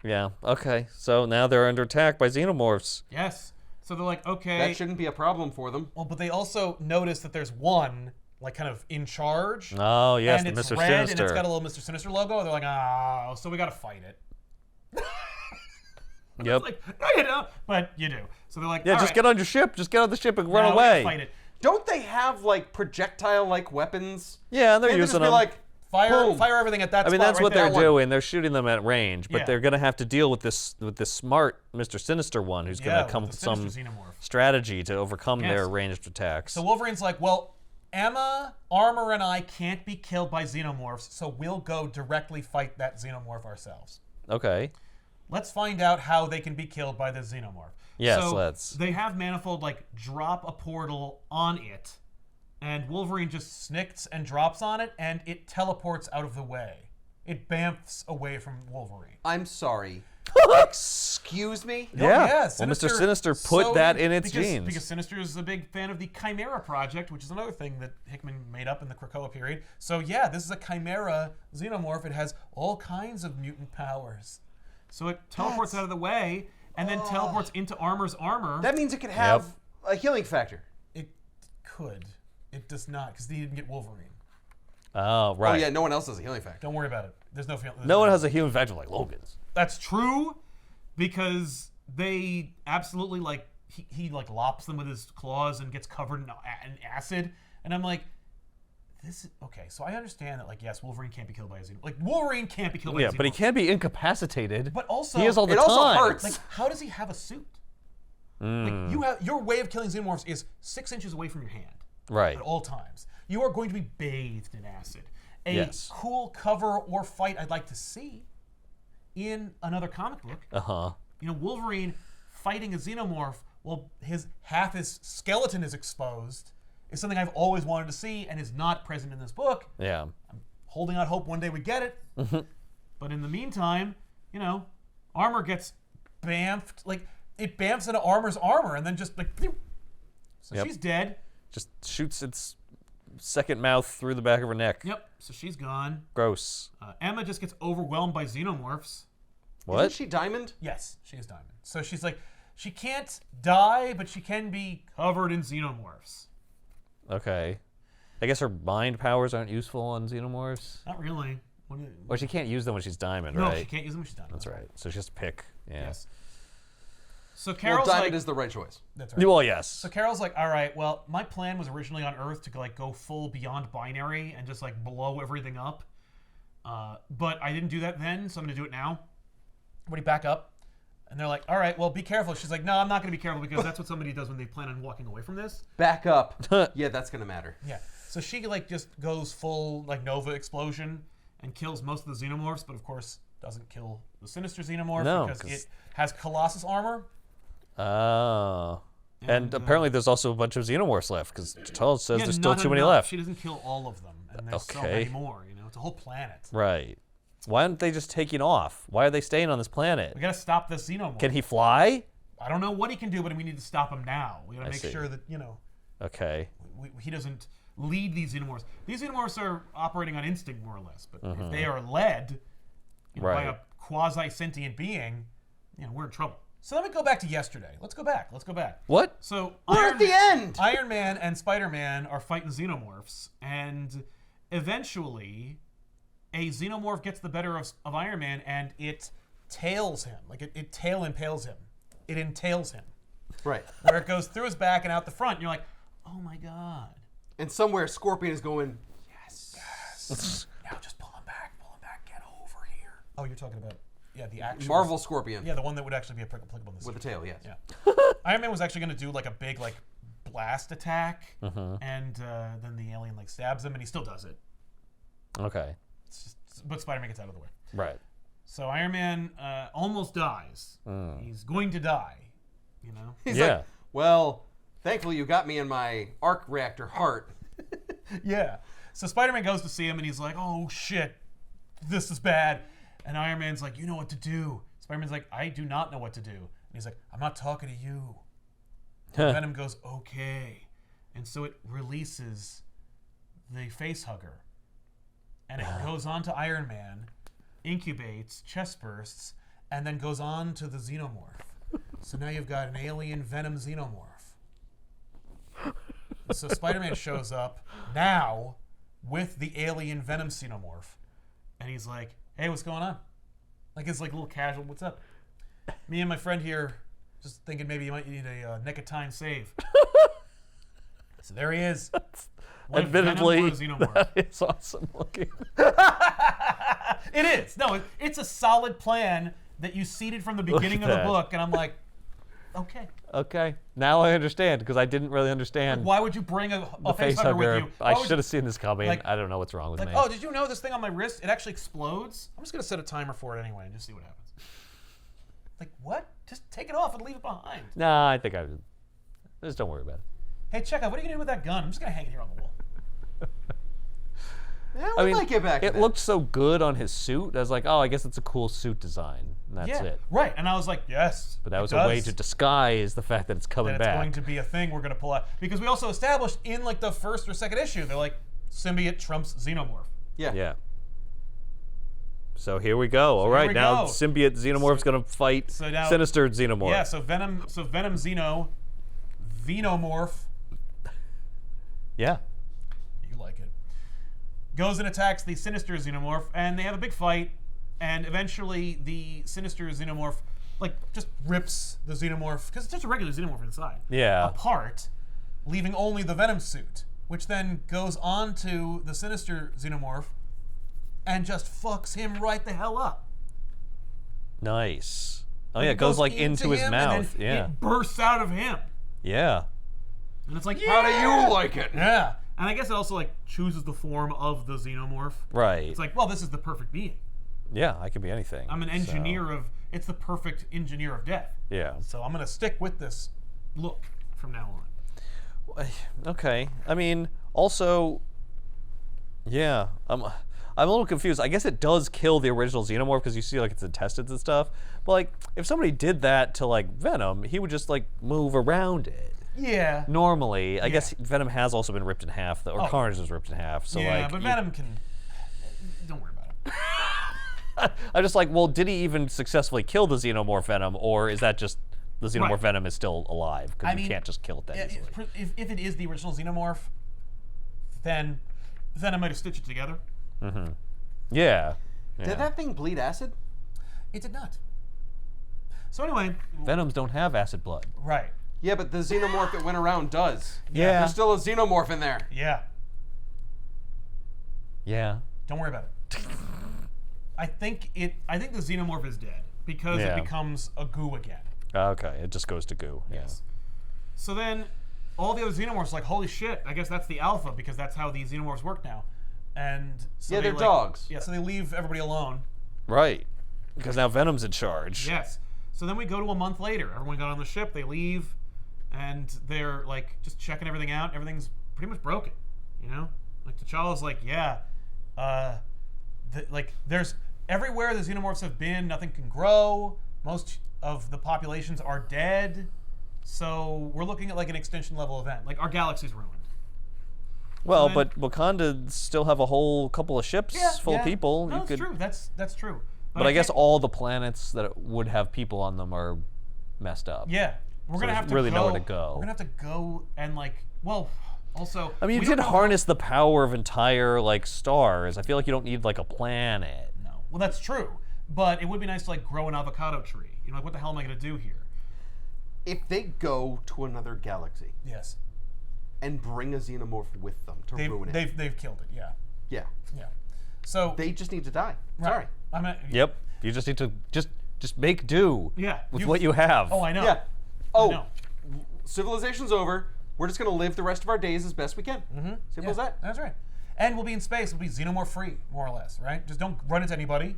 Yeah. Okay. So now they're under attack by xenomorphs. Yes. So they're like, okay. That shouldn't be a problem for them. Well, but they also notice that there's one, like, kind of in charge. Oh yes, and the it's Mr. red, Sinister. and it's got a little Mr. Sinister logo. They're like, oh, so we got to fight it. Yep. Like, no, you don't. But you do. So they're like, Yeah, all just right, get on your ship. Just get on the ship and now run we gotta away. Fight it. Don't they have like projectile-like weapons? Yeah, they're Can't they using just be them. like, boom. Fire everything at that I mean, spot that's right what there. they're doing. They're shooting them at range, but Yeah. they're gonna have to deal with this smart Mr. Sinister one, who's Yeah, gonna with come the with some Sinister Xenomorph. strategy to overcome Yes. their ranged attacks. So Wolverine's like, well, Emma, Armor, and I can't be killed by xenomorphs, so we'll go directly fight that xenomorph ourselves. Okay. Let's find out how they can be killed by the xenomorph. Yes, so let's. They have Manifold like drop a portal on it, and Wolverine just snicks and drops on it, and it teleports out of the way. It bamfs away from Wolverine. I'm sorry. Excuse me? No, Yeah. Sinister, Well, Mr. Sinister put that in its genes. Because Sinister is a big fan of the Chimera Project, which is another thing that Hickman made up in the Krakoa period. So yeah, this is a Chimera xenomorph. It has all kinds of mutant powers. So it teleports out of the way and then teleports into Armor's armor. That means it could have a healing factor. It could. It does not, because he didn't get Wolverine. Oh, right. Oh, yeah, no one else has a healing factor. Don't worry about it. There's no feeling. No one has a healing factor like Logan's. That's true, because they absolutely like he like lops them with his claws and gets covered in acid, and I'm like, this is okay. So I understand that, like, yes, Wolverine can't be killed by a xenomorph. Like, Wolverine can't be killed by a xenomorph. But he can't be incapacitated. But also, he is all the it time. also hurts. like, how does he have a suit? Like, you have your way of killing xenomorphs is 6 inches away from your hand Right. at all times. You are going to be bathed in acid. A Yes. cool cover or fight I'd like to see in another comic book. You know, Wolverine fighting a xenomorph while half his skeleton is exposed is something I've always wanted to see and is not present in this book. Yeah. I'm holding out hope one day we get it. But in the meantime, you know, Armor gets bamfed. Like, it bamfs into Armor's armor and then just like, pew! So Yep. she's dead. Just shoots its second mouth through the back of her neck. Yep. So she's gone. Gross. Emma just gets overwhelmed by xenomorphs. What? Isn't she Diamond? Yes, she is Diamond. So she's like, she can't die, but she can be covered in xenomorphs. Okay. I guess her mind powers aren't useful on xenomorphs. Not really. Or she can't use them when she's Diamond, No, right? she can't use them when she's Diamond. That's right. So she has to pick. Yeah. Yes. So Well, Carol's Diamond like, is the right choice. that's right. Well, yes. So Carol's like, all right, well, my plan was originally on Earth to like go full beyond binary and just like blow everything up. But I didn't do that then, so I'm gonna do it now. What do you back up? And they're like, all right, well, be careful. She's like, no, I'm not gonna be careful because that's what somebody does when they plan on walking away from this. Back up. Yeah, that's going to matter. Yeah. So she like just goes full like Nova explosion and kills most of the xenomorphs, but of course doesn't kill the Sinister xenomorph No, because 'cause- it has Colossus armor. Oh. And apparently there's also a bunch of xenomorphs left because Charles says Yeah, there's still not too many enough. left. She doesn't kill all of them, and there's so Okay. many more. You know, it's a whole planet. Right. Why aren't they just taking off? Why are they staying on this planet? We gotta stop this xenomorph. Can he fly? I don't know what he can do, but we need to stop him now. We gotta I make see. sure that, you know, Okay. he doesn't lead these xenomorphs. These xenomorphs are operating on instinct, more or less. But Mm-hmm. if they are led by Right. a quasi-sentient being, you know, we're in trouble. So let me go back to yesterday. Let's go back. What? So We're at the end! Iron Man and Spider-Man are fighting xenomorphs, and eventually a xenomorph gets the better of Iron Man, and it tails him. Like, it tail impales him. It entails him. Right. Where it goes through his back and out the front. And you're like, oh my God. And somewhere Scorpion is going, Now just pull him back, get over here. Oh, you're talking about, yeah, the actual... Marvel Scorpion. Yeah, the one that would actually be applicable in this. With a tail, yes. Yeah. Iron Man was actually going to do like a big like blast attack, and then the alien like stabs him, and he still does it. Okay. It's just, but Spider-Man gets out of the way. Right. So Iron Man almost dies. He's going to die. You know. He's Yeah. like, well, thankfully you got me in my arc reactor heart. Yeah. So Spider-Man goes to see him, and he's like, "Oh shit, this is bad." And Iron Man's like, "You know what to do." Spider-Man's like, "I do not know what to do." And he's like, "I'm not talking to you." Venom goes, "Okay." And so it releases the face hugger. And it goes on to Iron Man, incubates, chest bursts, and then goes on to the xenomorph. So now you've got an alien Venom xenomorph. So Spider-Man shows up now with the alien Venom xenomorph. And he's like, "Hey, what's going on?" Like, it's like a little casual, "What's up?" "Me and my friend here just thinking maybe you might need a neck of time save." So there he is. What if Venom Admittedly, were a xenomorph? that is awesome looking. It is. No, it's a solid plan that you seeded from the beginning of the that. book, and I'm like, Okay. Okay. Now I understand, because I didn't really understand Why would you bring a the face hugger with you? I Why would should have seen this coming. like- I don't know what's wrong with Like, me. oh, did you know this thing on my wrist? It actually explodes. I'm just gonna set a timer for it anyway and just see what happens. Like, what? Just take it off and leave it behind. Nah, I think I just don't worry about it. Hey, check out. What are you gonna do with that gun? I'm just gonna hang it here on the wall. Yeah, I we mean, might get back to it that. looked so good on his suit. I was like, oh, I guess it's a cool suit design. And that's Yeah, it. right. And I was like, yes. But that it was a way does. to disguise the fact that it's coming that it's back. going to be a thing we're going to pull out. Because we also established in like the first or second issue, they're like, symbiote trumps xenomorph. Yeah. Yeah. So here we go. All here right, we now go. symbiote xenomorph's gonna fight So now- Sinister xenomorph. Yeah, so Venom Xeno, Venomorph, Yeah. you like it, goes and attacks the Sinister Xenomorph, and they have a big fight, and eventually the Sinister Xenomorph like just rips the Xenomorph, because it's just a regular Xenomorph inside, Yeah. apart, leaving only the Venom suit, which then goes onto the Sinister Xenomorph and just fucks him right the hell up. Nice. Oh yeah, it goes like into his him, and mouth. then Yeah. it bursts out of him. Yeah. And it's like, How do you like it? Yeah. And I guess it also like chooses the form of the Xenomorph. Right. It's like, well, this is the perfect being. Yeah, I could be anything. I'm an so- engineer of, it's the perfect engineer of death. Yeah. So I'm going to stick with this look from now on. Okay. I mean, also, yeah, I'm a little confused. I guess it does kill the original Xenomorph because you see like its intestines and stuff. But like, if somebody did that to like Venom, he would just like move around it. Yeah. Normally, I guess Venom has also been ripped in half, or Oh. Carnage was ripped in half. So yeah, like, but you- Venom can, don't worry about it. I'm just like, well, did he even successfully kill the Xenomorph Venom, or is that just the Xenomorph Right. Venom is still alive because I you mean, can't just kill it that easily? if it is the original Xenomorph, then Venom might have stitched it together. Yeah. Did that thing bleed acid? It did not. So anyway, Venoms don't have acid blood. right. Yeah, but the xenomorph that went around does. Yeah. There's still a xenomorph in there. Yeah. Yeah. Don't worry about it. I think the Xenomorph is dead because Yeah. it becomes a goo again. Okay, it just goes to goo. Yeah. Yes. So then all the other Xenomorphs are like, holy shit, I guess that's the Alpha because that's how these Xenomorphs work now. And so Yeah, they they're dogs. Yeah, so they leave everybody alone. Right. Because now Venom's in charge. Yes. So then we go to a month later. Everyone got on the ship, they leave, and they're like just checking everything out. Everything's pretty much broken, you know? Like T'Challa's like, yeah, like there's everywhere the Xenomorphs have been, nothing can grow. Most of the populations are dead. So we're looking at like an extinction level event. Like our galaxy's ruined. Well, then- but Wakanda still have a whole couple of ships full of people. No, You it's could, true. That's true. but I guess can't- all the planets that would have people on them are messed up. yeah, we're gonna there's have to really go, nowhere to go. We're gonna have to go and like, well, also. I mean, we you don't could know harness the power of entire like stars. I feel like you don't need like a planet. No. Well, that's true. But it would be nice to like grow an avocado tree. You know, like what the hell am I gonna do here? If they go to another galaxy Yes. and bring a xenomorph with them to ruin it, They've killed it. Yeah. yeah, Yeah. So they just need to die. right. Sorry. I'm a, Yep. You just need to just make do. Yeah, With what you have. Oh, I know. Yeah. Oh, know. civilization's over. We're just gonna live the rest of our days as best we can. Mm-hmm. Simple as that. That's right. And we'll be in space. We'll be xenomorph free, more or less, right? Just don't run into anybody,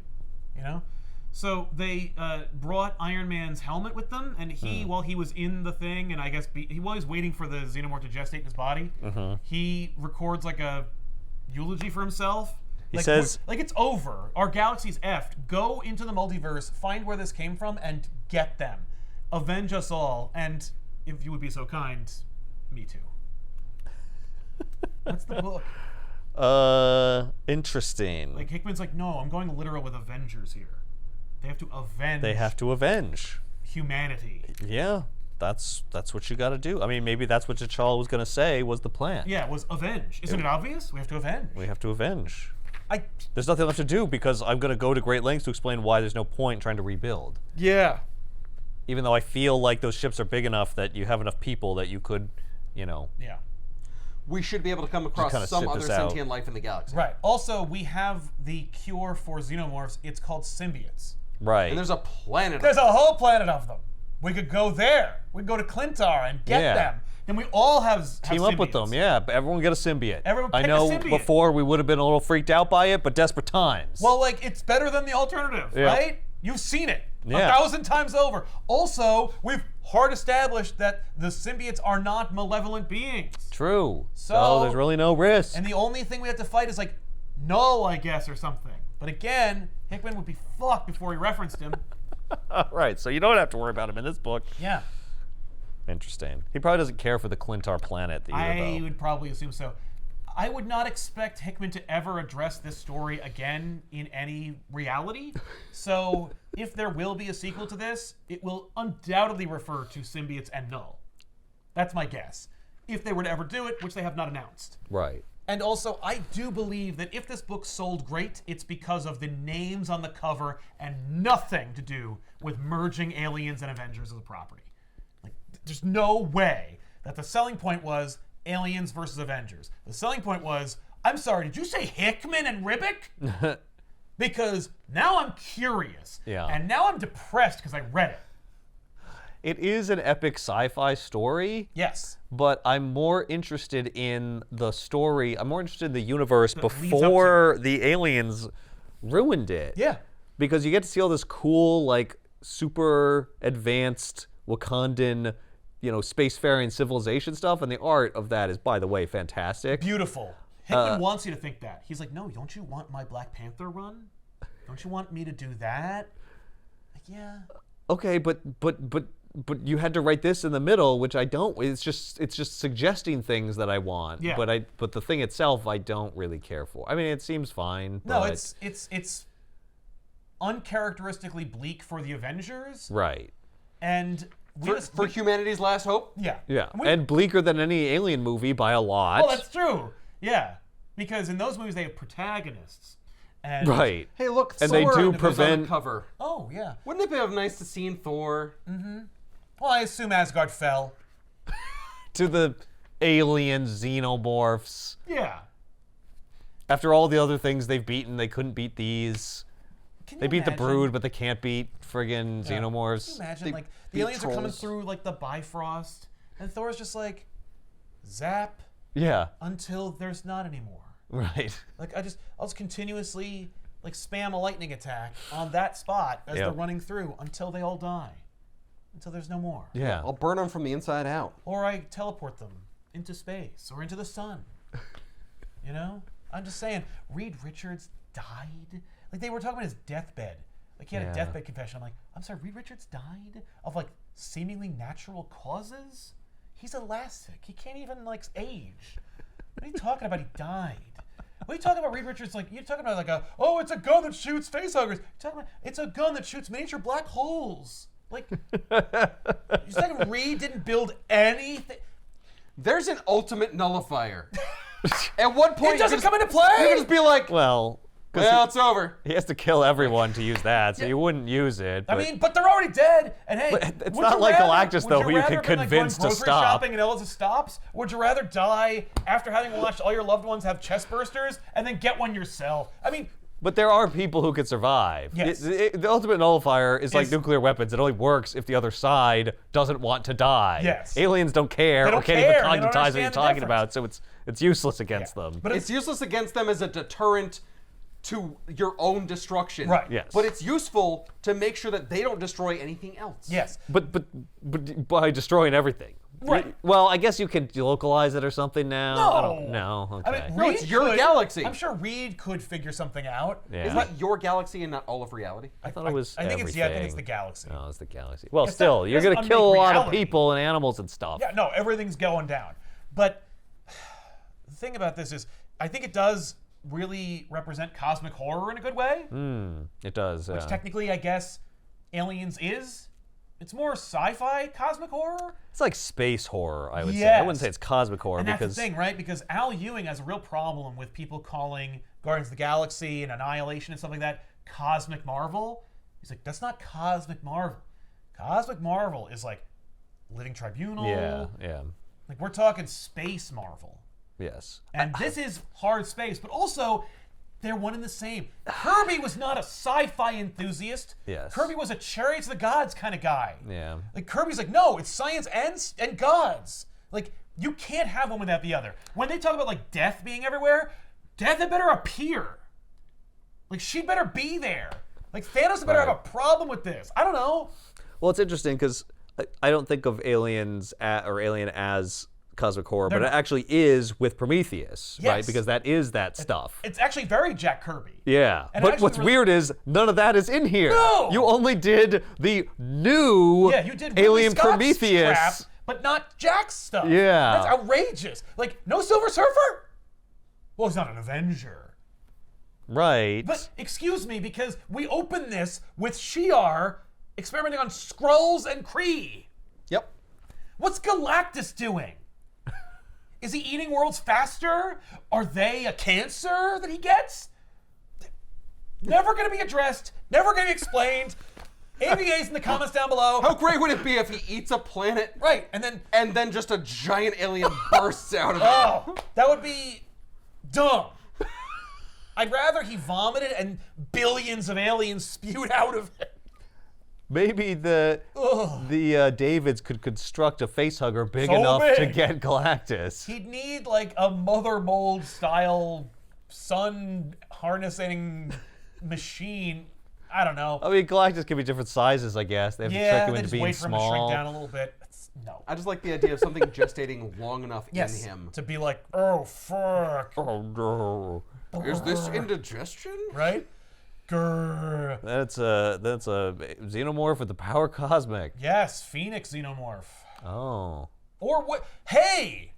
you know? So they brought Iron Man's helmet with them, and he, while he was in the thing, and I guess he was waiting for the xenomorph to gestate in his body, he records like a eulogy for himself. He Like, says- like it's over. Our galaxy's effed. Go into the multiverse, find where this came from, and get them. Avenge us all, and if you would be so kind, me too. That's the book. Interesting. Like Hickman's like, no, I'm going literal with Avengers here. They have to avenge They have to avenge. humanity. Yeah, that's what you got to do. I mean, maybe that's what T'Challa was going to say was the plan. Yeah, it was avenge. Isn't it obvious? We have to avenge. We have to avenge. I There's nothing left to do because I'm going to go to great lengths to explain why there's no point in trying to rebuild. yeah. Even though I feel like those ships are big enough that you have enough people that you could, you know. Yeah. We should be able to come across kinda some sit other this out. sentient life in the galaxy. Right. Also, we have the cure for xenomorphs. It's called symbiotes. Right. And there's a planet. There's a whole planet of them. we could go there. We could go to Clintar and get them. Then we all have Team up with them, symbiotes. yeah. Everyone get a symbiote. Everyone I pick a know symbiote. before we would have been a little freaked out by it, but desperate times. Well, like, it's better than the alternative, Yeah. right? You've seen it Yeah. 1,000 times over. Also, we've hard established that the symbiotes are not malevolent beings. True. So- So there's really no risk. And the only thing we have to fight is, like, Null, I guess, or something. But again, Hickman would be fucked before he referenced him. Right, so you don't have to worry about him in this book. Yeah. Interesting. He probably doesn't care for the Clintar planet either, I though. would probably assume so. I would not expect Hickman to ever address this story again in any reality. So if there will be a sequel to this, it will undoubtedly refer to symbiotes and Null. That's my guess. If they were to ever do it, which they have not announced. Right. And also, I do believe that if this book sold great, it's because of the names on the cover and nothing to do with merging Aliens and Avengers as a property. Like, there's no way that the selling point was Aliens versus Avengers. The selling point was, I'm sorry, did you say Hickman and Ribic? Because now I'm curious. Yeah. And now I'm depressed because I read it. It is an epic sci-fi story. Yes. But I'm more interested in the story. I'm more interested in the universe leads up to before the aliens ruined it. Yeah. Because you get to see all this cool, like, super advanced Wakandan, spacefaring civilization stuff, and the art of that is, by the way, fantastic. Beautiful. Hickman wants you to think that. He's like, no, don't you want my Black Panther run? Don't you want me to do that? Like, yeah. Okay, but you had to write this in the middle, which I don't. It's just suggesting things that I want. Yeah. But the thing itself, I don't really care for. I mean, it seems fine. No, but, it's uncharacteristically bleak for the Avengers, right. and For humanity's last hope? yeah, Yeah, we- and bleaker than any alien movie by a lot. well, that's true. Yeah, because in those movies they have protagonists, and right. Hey, look, And Thor they do was on prevent- the cover. Oh yeah. Wouldn't it be nice to see Thor? Well, I assume Asgard fell. To the alien xenomorphs. Yeah. After all the other things they've beaten, they couldn't beat these. Can They you beat the imagine? Brood, but they can't beat friggin' Can you xenomorphs. imagine, They like, beat the aliens are coming trolls. through, like, the Bifrost, and Thor's just like, zap Yeah, until there's not anymore. right. Like, I'll just continuously, like, spam a lightning attack on that spot as Yeah. they're running through until they all die. Until there's no more. Yeah. I'll burn them from the inside out. Or I teleport them into space or into the sun. You know? I'm just saying, Reed Richards died. Like, they were talking about his deathbed. Like, he had Yeah. a deathbed confession. I'm like, I'm sorry, Reed Richards died of, like, seemingly natural causes? He's elastic. He can't even, like, age. What are you talking about? He died. What are you talking about, Reed Richards? Like, you're talking about, like, it's a gun that shoots facehuggers. You're talking about, it's a gun that shoots miniature black holes. Like, you're saying Reed didn't build anything? There's an ultimate nullifier. At one point, It doesn't you come into You play! can just be like, Well, 'cause well, it's over. he has to kill everyone to use that, so you wouldn't use it. I But mean, but they're already dead. And hey, it's would not you like rather- Galactus, would though, who you rather can have been, like, convince going to grocery stop. shopping and Elsa stops? Or would you rather die after having watched all your loved ones have chest bursters and then get one yourself? I mean, But there are people who could survive. Yes. The ultimate nullifier is like Is- nuclear weapons. It only works if the other side doesn't want to die. Yes. Aliens don't care They or don't can't care. even They don't cognitize what you're understand the talking difference. about, so it's useless against Yeah. them. but It's useless against them as a deterrent to your own destruction. Right. Yes. But it's useful to make sure that they don't destroy anything else. yes. But by destroying everything. Right. Well, I guess you can delocalize it or something now. I don't know. I Okay. mean, No, it's your could- galaxy. I'm sure Reed could figure something out. Yeah. Isn't that your galaxy and not all of reality? I thought it was I think everything. I think it's the galaxy. No, it's the galaxy. Well, It's still, not- you're it going doesn't to kill a unmake lot of reality. people and animals and stuff. Yeah, no, everything's going down. But the thing about this is, I think it does really represent cosmic horror in a good way. It does. Which technically, I guess, Aliens is. It's more sci-fi cosmic horror. It's like space horror, I would say. I Yes. wouldn't say it's cosmic horror And that's because the thing, right? Because Al Ewing has a real problem with people calling Guardians of the Galaxy and Annihilation and stuff like that cosmic Marvel. He's like, that's not cosmic Marvel. Cosmic Marvel is like Living Tribunal. yeah, Like, we're talking space Marvel. yes. And this is hard space, but also They're one and the same. Kirby was not a sci-fi enthusiast. Yes. Kirby was a Chariots of the Gods kind of guy. Yeah. Like Kirby's like, no, it's science and gods. Like, you can't have one without the other. When they talk about like death being everywhere, death had better appear. Like, she'd better be there. Like, Thanos had better have a problem with this. I don't know. Well, it's interesting because I don't think of aliens or Alien as cosmic horror, but it actually is with Prometheus, right? Yes. Because that is that stuff. It's actually very Jack Kirby. Yeah. And But actually what's really- weird is none of that is in here. No! You only did the new Yeah, you did Ridley Alien Scott's Prometheus. crap, but not Jack's stuff. Yeah. That's outrageous. Like, no Silver Surfer? Well, he's not an Avenger. Right. But, excuse me, because we open this with Shi'ar experimenting on Skrulls and Kree. Yep. What's Galactus doing? Is he eating worlds faster? Are they a cancer that he gets? Never going to be addressed. Never going to be explained. ABA's in the comments down below. How great would it be if he eats a planet Right, and then just a giant alien bursts out of it? oh, that would be dumb. I'd rather he vomited and billions of aliens spewed out of it. Maybe the Davids could construct a facehugger big So enough to big. get Galactus. He'd need like a mother mold style sun harnessing machine. I don't know. I mean, Galactus can be different sizes, I guess. They have to trick him they into just being wait for him to small. shrink down a little bit. No. I just like the idea of something gestating long enough Yes. in him. To be like, oh fuck. Oh no. Is this indigestion? Right? Grrr. That's a xenomorph with the power cosmic. Yes, Phoenix Xenomorph. Oh. Or what? Hey!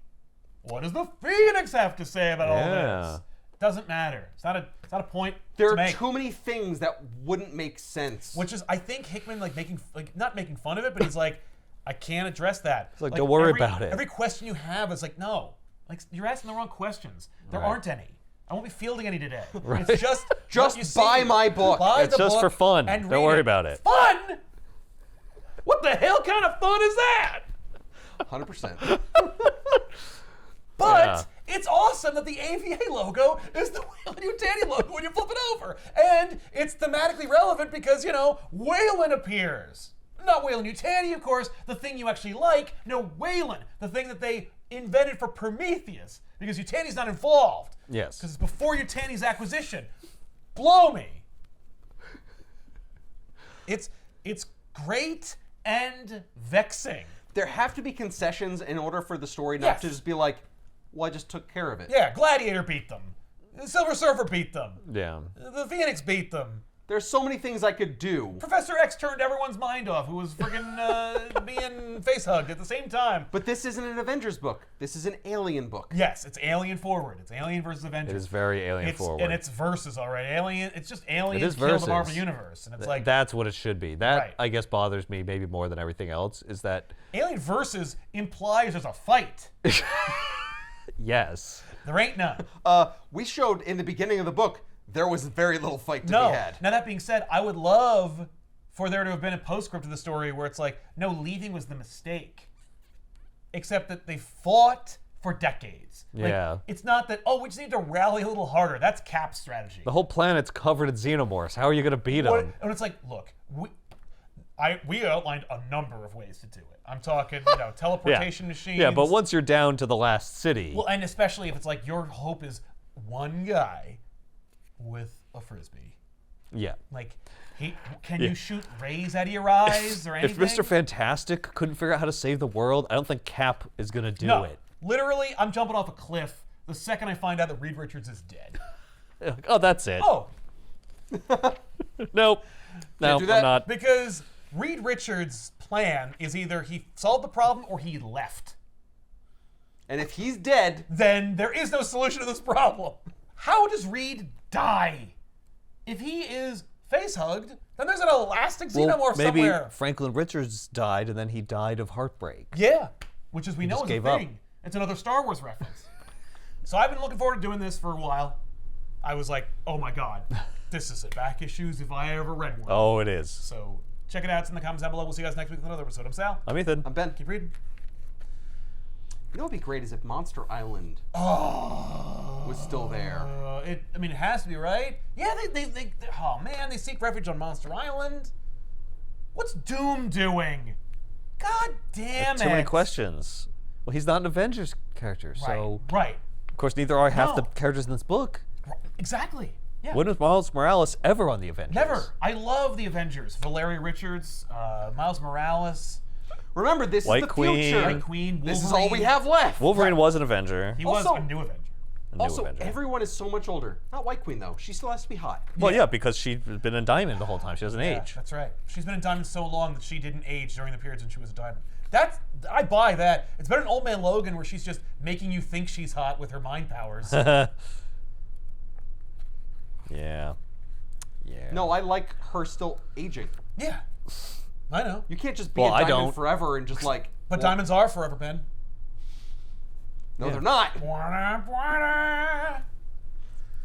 What does the Phoenix have to say about all Yeah. this? Doesn't matter. It's not a point There to are make. too many things that wouldn't make sense. Which is, I think Hickman not making fun of it, but he's like, I can't address that. It's like, don't worry about it. Every question you have is like, no, like you're asking the wrong questions. There aren't any. I won't be fielding any today. It's just what you buy see. my book. Buy It's the just book for fun. and Don't read worry about it. Fun? What the hell kind of fun is that? 100%. But it's awesome that the AVA logo is the Whalen-Yutani logo when you flip it over. And it's thematically relevant because, Whalen appears. Not Whalen-Yutani, of course, the thing you actually like. No, Whalen, the thing that they invented for Prometheus. Because Yutani's not involved. Yes. Because it's before Yutani's acquisition. Blow me. It's great and vexing. There have to be concessions in order for the story not to Yes. just be like, well, I just took care of it. Yeah, Gladiator beat them. The Silver Surfer beat them. Yeah. The Phoenix beat them. There's so many things I could do. Professor X turned everyone's mind off who was friggin' being face-hugged at the same time. But this isn't an Avengers book. This is an Alien book. Yes, it's Alien forward. It's Alien versus Avengers. It is very alien forward. And it's versus, all right. Alien. It's just aliens It is kill the versus. Marvel Universe. And it's like, That's what it should be. That, Right. I guess, bothers me maybe more than everything else, is that, Alien versus implies there's a fight. yes. There ain't none. We showed in the beginning of the book, there was very little fight to No. be had. Now, that being said, I would love for there to have been a postscript to the story where it's like, no, leaving was the mistake. Except that they fought for decades. Like, Yeah. It's not that, we just need to rally a little harder. That's Cap's strategy. The whole planet's covered in xenomorphs. How are you going to beat them? And it's like, look, we outlined a number of ways to do it. I'm talking, teleportation machines. Yeah, but once you're down to the last city. Well, and especially if it's like your hope is one guy with a frisbee. Yeah. Like, can you shoot rays out of your eyes or anything? If Mr. Fantastic couldn't figure out how to save the world, I don't think Cap is going to do No. it. Literally, I'm jumping off a cliff the second I find out that Reed Richards is dead. Oh, that's it. Oh, Nope. No, do that. I'm not. because Reed Richards' plan is either he solved the problem or he left. And if he's dead, Then there is no solution to this problem. How does Reed die? If he is face-hugged, then there's an elastic xenomorph Well, maybe somewhere. Franklin Richards died, and then he died of heartbreak. Yeah, which as we know just is a gave up. thing. It's another Star Wars reference. So I've been looking forward to doing this for a while. I was like, oh my god, this is a back issues if I ever read one. Oh, it is. So check it out. It's in the comments down below. We'll see you guys next week with another episode. I'm Sal. I'm Ethan. I'm Ben. Keep reading. You know what would be great is if Monster Island Oh. was still there. I mean, it has to be, right? Yeah, oh man, they seek refuge on Monster Island. What's Doom doing? God damn it. Too many questions. Well, he's not an Avengers character, so... Right. Of course, neither are half the No. characters in this book. Exactly. Yeah. When was Miles Morales ever on the Avengers? Never. I love the Avengers. Valeria Richards, Miles Morales, Remember, this White is the Queen. future. White Queen, Wolverine. This is all we have left. Wolverine was an Avenger. He Also- was a new Avenger. A new Also, Avenger. everyone is so much older. Not White Queen, though. She still has to be hot. Well, yeah, because she's been a diamond the whole time. She doesn't Yeah, age. that's right. She's been in Diamond so long that she didn't age during the periods when she was a Diamond. I buy that. It's better than Old Man Logan, where she's just making you think she's hot with her mind powers. Yeah. No, I like her still aging. Yeah, I know. You can't just be Well, a I diamond don't. forever and just like. But well, diamonds are forever, Ben. No, Yeah. they're not.